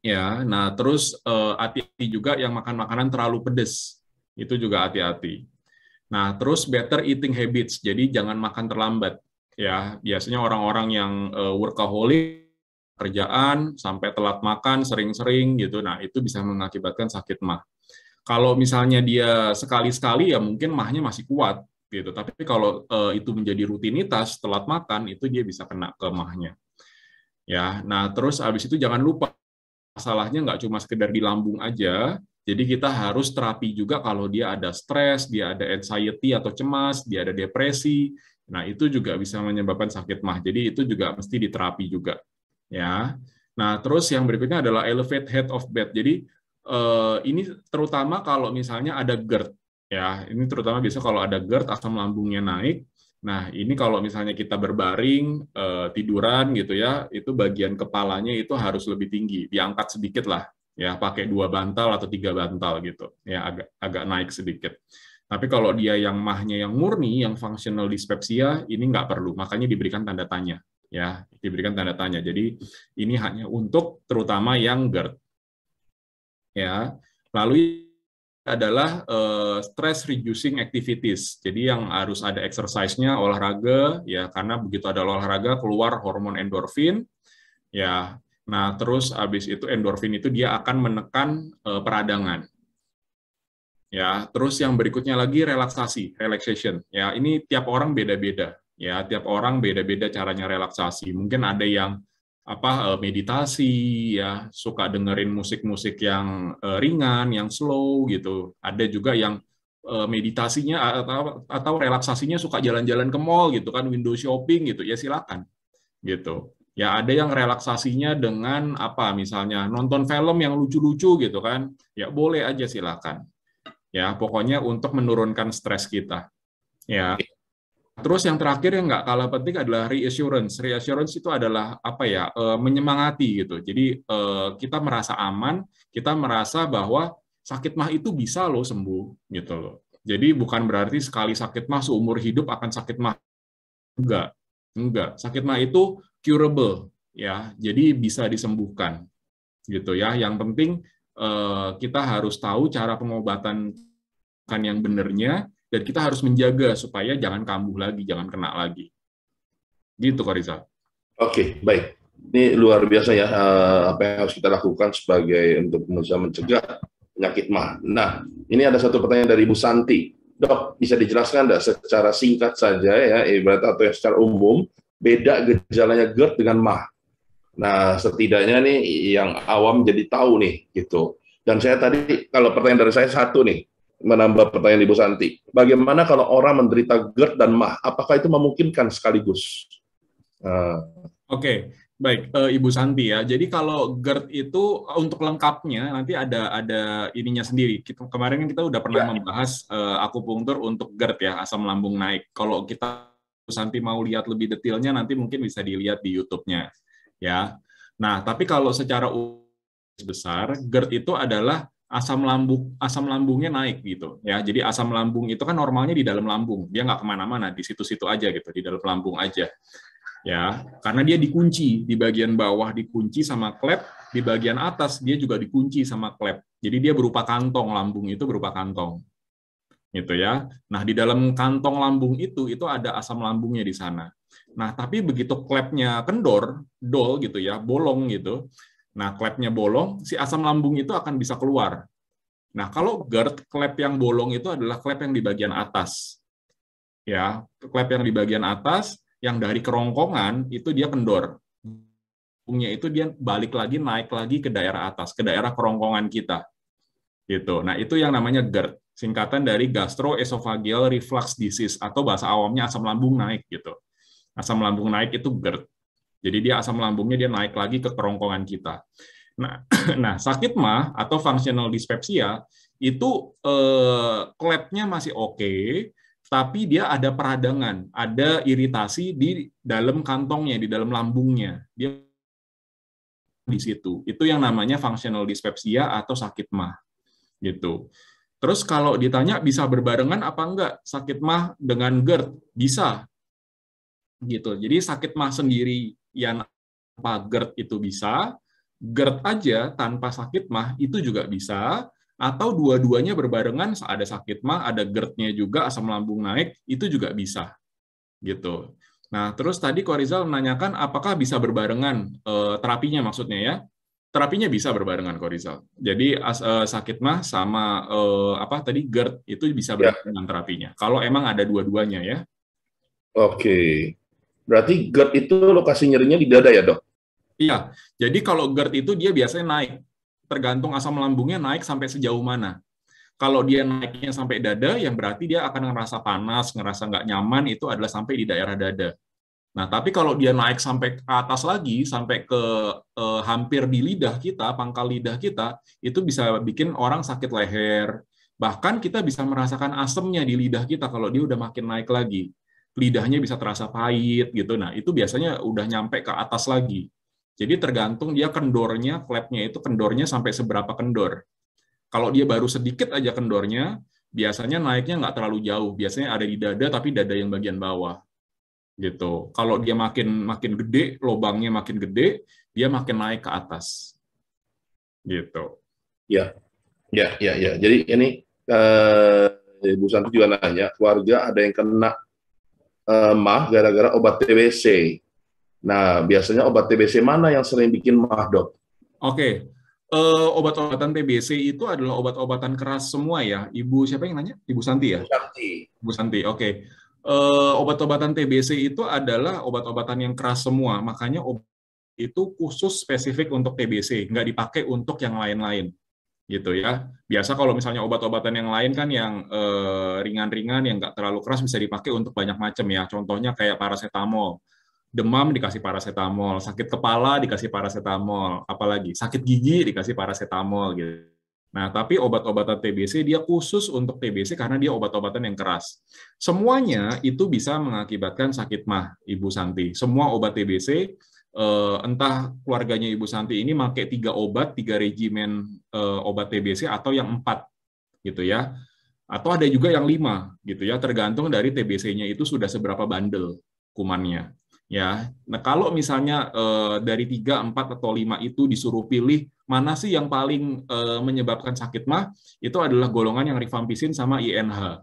Ya, nah terus hati-hati juga yang makan makanan terlalu pedas, itu juga hati-hati. Nah, terus better eating habits, jadi jangan makan terlambat. Ya, biasanya orang-orang yang workaholic, kerjaan sampai telat makan sering-sering gitu, nah itu bisa mengakibatkan sakit mah. Kalau misalnya dia sekali-sekali ya mungkin mahnya masih kuat gitu, tapi kalau itu menjadi rutinitas telat makan itu dia bisa kena ke mahnya. Ya, nah terus habis itu jangan lupa masalahnya nggak cuma sekedar di lambung aja, jadi kita harus terapi juga kalau dia ada stres, dia ada anxiety atau cemas, dia ada depresi, nah itu juga bisa menyebabkan sakit mah, jadi itu juga mesti diterapi juga. Ya, nah terus yang berikutnya adalah elevate head of bed, jadi ini terutama kalau misalnya ada GERD, ya ini terutama biasa kalau ada GERD asam lambungnya naik. Nah, ini kalau misalnya kita berbaring, tiduran gitu ya, itu bagian kepalanya itu harus lebih tinggi, diangkat sedikit lah, ya pakai 2 bantal atau 3 bantal gitu, ya agak naik sedikit. Tapi kalau dia yang mahnya yang murni, yang functional dyspepsia, ini nggak perlu, makanya diberikan tanda tanya, ya diberikan tanda tanya. Jadi ini hanya untuk terutama yang GERD, ya. Lalu adalah stress reducing activities. Jadi yang harus ada exercise-nya, olahraga, ya karena begitu ada olahraga keluar hormon endorfin, ya. Nah terus habis itu endorfin itu dia akan menekan peradangan. Ya, terus yang berikutnya lagi relaxation. Ya ini tiap orang beda-beda. Ya tiap orang beda-beda caranya relaksasi. Mungkin ada yang meditasi, ya suka dengerin musik-musik yang ringan, yang slow gitu. Ada juga yang meditasinya atau relaksasinya suka jalan-jalan ke mall gitu kan, window shopping gitu, ya silakan gitu. Ya ada yang relaksasinya dengan misalnya nonton film yang lucu-lucu gitu kan, ya boleh aja silakan. Ya pokoknya untuk menurunkan stres kita. Ya. Terus yang terakhir yang nggak kalah penting adalah reassurance. Reassurance itu adalah menyemangati gitu. Jadi kita merasa aman, kita merasa bahwa sakit mah itu bisa loh sembuh gitu loh. Jadi bukan berarti sekali sakit mah seumur hidup akan sakit mah. Enggak. Sakit mah itu curable ya. Jadi bisa disembuhkan gitu ya. Yang penting kita harus tahu cara pengobatan yang benarnya. Dan kita harus menjaga supaya jangan kambuh lagi, jangan kena lagi. Gitu, Kak Rizal. Oke, baik. Ini luar biasa ya, apa yang harus kita lakukan sebagai untuk bisa mencegah penyakit mah. Nah, ini ada satu pertanyaan dari Bu Santi. Dok, bisa dijelaskan nggak secara singkat saja ya, ibarat atau secara umum, beda gejalanya GERD dengan mah? Nah, setidaknya nih yang awam jadi tahu nih, gitu. Dan saya tadi, kalau pertanyaan dari saya satu nih, menambah pertanyaan Ibu Santi. Bagaimana kalau orang menderita GERD dan mah? Apakah itu memungkinkan sekaligus? Oke, baik Ibu Santi ya. Jadi kalau GERD itu untuk lengkapnya nanti ada ininya sendiri. Kemarin kita udah pernah membahas akupunktur untuk GERD ya, asam lambung naik. Kalau kita Ibu Santi mau lihat lebih detailnya nanti mungkin bisa dilihat di YouTube-nya ya. Nah, tapi kalau secara besar GERD itu adalah asam lambungnya naik gitu ya. Jadi asam lambung itu kan normalnya di dalam lambung, dia nggak kemana-mana, di situ-situ aja gitu, di dalam lambung aja ya, karena dia dikunci di bagian bawah, dikunci sama klep, di bagian atas dia juga dikunci sama klep, jadi dia berupa kantong, lambung itu berupa kantong gitu ya. Nah di dalam kantong lambung itu ada asam lambungnya di sana. Nah tapi begitu klepnya kendor, gitu ya, bolong gitu. Nah, klepnya bolong, si asam lambung itu akan bisa keluar. Nah, kalau GERD, klep yang bolong itu adalah klep yang di bagian atas. Ya, klep yang di bagian atas, yang dari kerongkongan itu dia kendor. Lambungnya itu dia balik lagi, naik lagi ke daerah atas, ke daerah kerongkongan kita. Gitu. Nah, itu yang namanya GERD, singkatan dari gastroesophageal reflux disease, atau bahasa awamnya asam lambung naik gitu. Asam lambung naik itu GERD. Jadi dia asam lambungnya dia naik lagi ke kerongkongan kita. Nah, nah sakit MAH atau functional dyspepsia itu klepnya masih oke, tapi dia ada peradangan, ada iritasi di dalam kantongnya, di dalam lambungnya. Dia di situ. Itu yang namanya functional dyspepsia atau sakit MAH. Gitu. Terus kalau ditanya bisa berbarengan apa enggak sakit MAH dengan GERD? Bisa. Gitu. Jadi sakit MAH sendiri yang apa GERD itu bisa, GERD aja tanpa sakit MAH itu juga bisa, atau dua-duanya berbarengan, ada sakit MAH, ada GERD-nya juga, asam lambung naik, itu juga bisa. Gitu. Nah, terus tadi Ko Rizal menanyakan apakah bisa berbarengan terapinya maksudnya ya. Terapinya bisa berbarengan Ko Rizal. Jadi sakit MAH sama apa tadi GERD itu bisa berbarengan terapinya. Kalau emang ada dua-duanya ya. Oke. Berarti GERD itu lokasi nyerinya di dada ya, Dok? Iya, jadi kalau GERD itu dia biasanya naik, tergantung asam lambungnya naik sampai sejauh mana. Kalau dia naiknya sampai dada, yang berarti dia akan ngerasa panas, ngerasa nggak nyaman, itu adalah sampai di daerah dada. Nah, tapi kalau dia naik sampai ke atas lagi, sampai ke hampir di lidah kita, pangkal lidah kita, itu bisa bikin orang sakit leher. Bahkan kita bisa merasakan asemnya di lidah kita kalau dia udah makin naik lagi. Lidahnya bisa terasa pahit, gitu. Nah, itu biasanya udah nyampe ke atas lagi. Jadi tergantung dia kendornya, klepnya itu kendornya sampai seberapa kendor. Kalau dia baru sedikit aja kendornya, biasanya naiknya nggak terlalu jauh. Biasanya ada di dada, tapi dada yang bagian bawah. Gitu. Kalau dia makin gede, lubangnya makin gede, dia makin naik ke atas. Gitu. Ya. Jadi ini Ibu Santi juga nanya, keluarga ada yang kena MAH gara-gara obat TBC. Nah, biasanya obat TBC mana yang sering bikin MAH, Dok? Oke. Obat-obatan TBC itu adalah obat-obatan keras semua ya. Ibu siapa yang nanya? Ibu Santi ya? Ibu Santi, oke. Obat-obatan TBC itu adalah obat-obatan yang keras semua. Makanya obat itu khusus spesifik untuk TBC, nggak dipakai untuk yang lain-lain. Gitu ya. Biasa kalau misalnya obat-obatan yang lain kan yang ringan-ringan, yang nggak terlalu keras bisa dipakai untuk banyak macam ya. Contohnya kayak paracetamol. Demam dikasih paracetamol, sakit kepala dikasih paracetamol, apalagi sakit gigi dikasih paracetamol gitu. Nah, tapi obat-obatan TBC dia khusus untuk TBC karena dia obat-obatan yang keras. Semuanya itu bisa mengakibatkan sakit MAH, Ibu Santi. Semua obat TBC, entah keluarganya Ibu Santi ini pakai 3 obat, 3 regimen obat TBC atau yang 4 gitu ya. Atau ada juga yang 5 gitu ya, tergantung dari TBC-nya itu sudah seberapa bandel kumannya. Ya, nah kalau misalnya dari 3, 4, atau 5 itu disuruh pilih mana sih yang paling menyebabkan sakit MAH, itu adalah golongan yang rifampicin sama INH.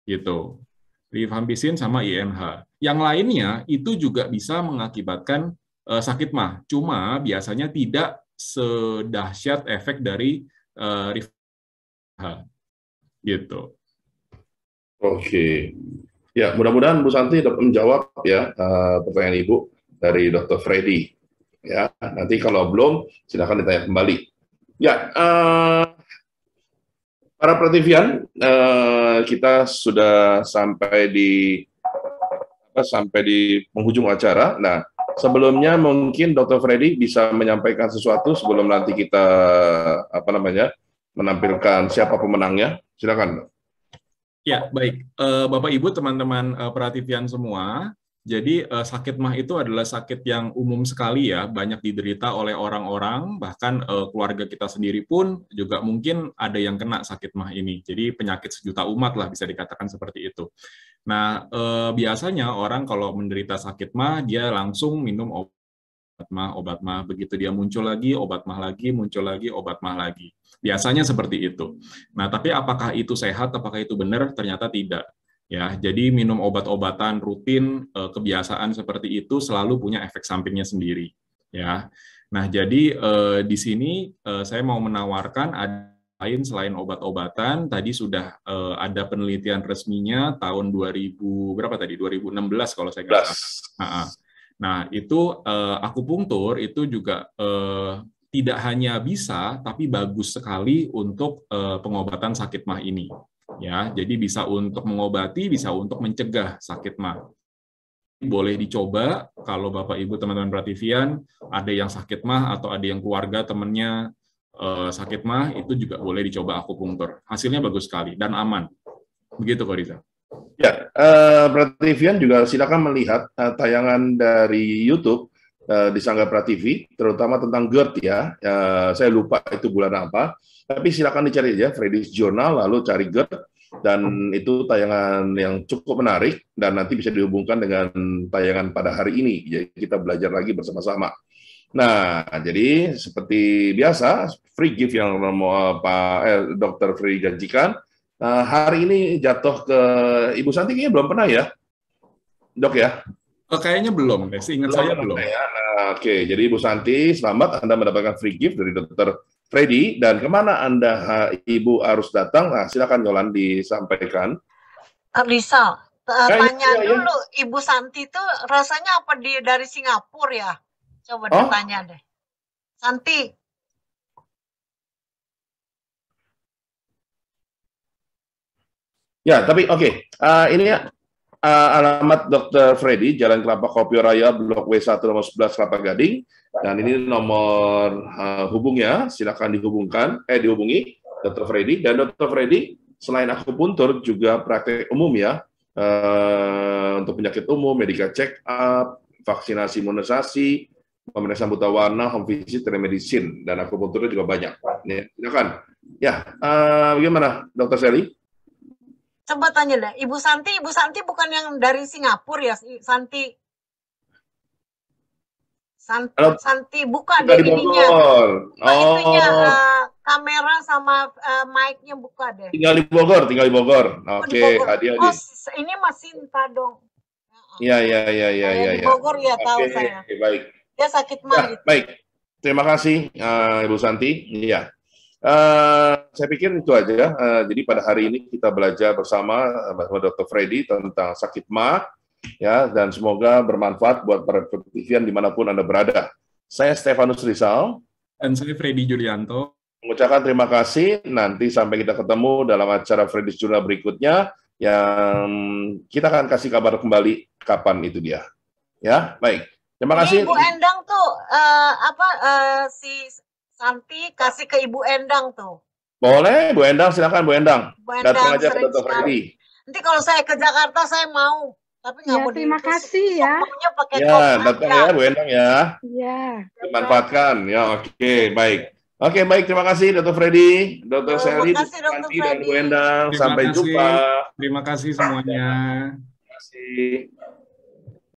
Gitu. Rifampicin sama INH. Yang lainnya itu juga bisa mengakibatkan sakit MAH. Cuma biasanya tidak sedahsyat efek dari rifampicin. Gitu. Oke. Ya, mudah-mudahan Bu Santi dapat menjawab ya pertanyaan Ibu dari Dr. Freddy. Ya, nanti kalau belum silakan ditanya kembali. Ya, para pertivian, kita sudah sampai di penghujung acara. Nah, sebelumnya mungkin Dr. Freddy bisa menyampaikan sesuatu sebelum nanti kita menampilkan siapa pemenangnya. Silakan. Ya, baik. Bapak, Ibu, teman-teman perhatian semua, jadi sakit MAH itu adalah sakit yang umum sekali ya, banyak diderita oleh orang-orang, bahkan keluarga kita sendiri pun juga mungkin ada yang kena sakit MAH ini. Jadi penyakit sejuta umat lah bisa dikatakan seperti itu. Nah, biasanya orang kalau menderita sakit MAH, dia langsung minum obat MAH, begitu dia muncul lagi, obat MAH lagi, muncul lagi, obat MAH lagi. Biasanya seperti itu. Nah, tapi apakah itu sehat, apakah itu benar? Ternyata tidak. Ya, jadi minum obat-obatan rutin, kebiasaan seperti itu selalu punya efek sampingnya sendiri. Ya, nah jadi di sini saya mau menawarkan ada lain selain obat-obatan. Tadi sudah ada penelitian resminya tahun 2016 kalau saya nggak salah. Nah, itu akupunktur itu juga tidak hanya bisa, tapi bagus sekali untuk pengobatan sakit mah ini. Ya, jadi bisa untuk mengobati, bisa untuk mencegah sakit mah. Boleh dicoba kalau Bapak Ibu teman-teman Prativian ada yang sakit mah atau ada yang keluarga temannya sakit mah, itu juga boleh dicoba akupunktur. Hasilnya bagus sekali dan aman. Begitu, Ko Riza. Ya, Prativian juga silakan melihat tayangan dari YouTube di Sangga Prativi, terutama tentang GERD ya. Saya lupa itu bulan apa, tapi silakan dicari aja Freddy's Journal, lalu cari GERD, dan itu tayangan yang cukup menarik, dan nanti bisa dihubungkan dengan tayangan pada hari ini. Jadi kita belajar lagi bersama-sama. Nah, jadi seperti biasa, free gift yang Pak Dr. Freddy janjikan, hari ini jatuh ke Ibu Santi, kayaknya belum pernah ya, Dok ya? Kayaknya belum, seingat saya belum. Ya. Nah, oke, jadi Ibu Santi, selamat Anda mendapatkan free gift dari Dr. Freddy, dan kemana Anda, Ibu harus datang? Nah, silakan Yolan disampaikan. Rizal, tanya dulu, Ibu Santi itu rasanya apa dari Singapura ya? Coba ditanya deh. Santi. Ya, tapi oke. Ini alamat Dr. Freddy, Jalan Kelapa Kopior Raya, Blok W1 nomor 11 Kelapa Gading. Dan ini nomor hubungnya, silakan dihubungi Dr. Freddy. Dan Dr. Freddy selain akupuntur juga praktek umum ya, untuk penyakit umum, medical check up, vaksinasi imunisasi, pemeriksaan buta warna, home visit, telemedicine, dan akupunturnya juga banyak. Ya, silakan. Ya, bagaimana Dr. Sally? Coba tanya deh, Ibu Santi bukan yang dari Singapura ya, Santi? Santi buka deh ininya. Itunya, kamera sama mic-nya buka deh. Tinggal di Bogor. Oke, Adi. Ini Mas Sinta dong. Iya. Di Bogor ya, tahu saya. Baik. Dia sakit mah. Ya, baik. Terima kasih, Ibu Santi. Iya. Saya pikir itu aja. Jadi pada hari ini kita belajar bersama Dr. Freddy tentang sakit mah, ya, dan semoga bermanfaat buat para Prativian dimanapun Anda berada. Saya Stefanus Rizal. Dan saya Freddy Julianto. Mengucapkan terima kasih. Nanti sampai kita ketemu dalam acara Freddy's Journal berikutnya, yang kita akan kasih kabar kembali kapan itu dia. Ya, baik. Terima kasih. Ibu Endang tuh, si Santi kasih ke Ibu Endang tuh. Boleh, Bu Endang, silakan Bu Endang. Datang aja ke Dr. Freddy. Nanti kalau saya ke Jakarta saya mau, tapi nggak mau. Terima kasih ya. Ya, datang ya Bu Endang ya. Iya. Dimanfaatkan. Ya, oke, baik. Oke, baik, terima kasih Dr. Freddy, Dr. Sally, Santi, dan Bu Endang. Sampai jumpa. Terima kasih semuanya. Terima kasih.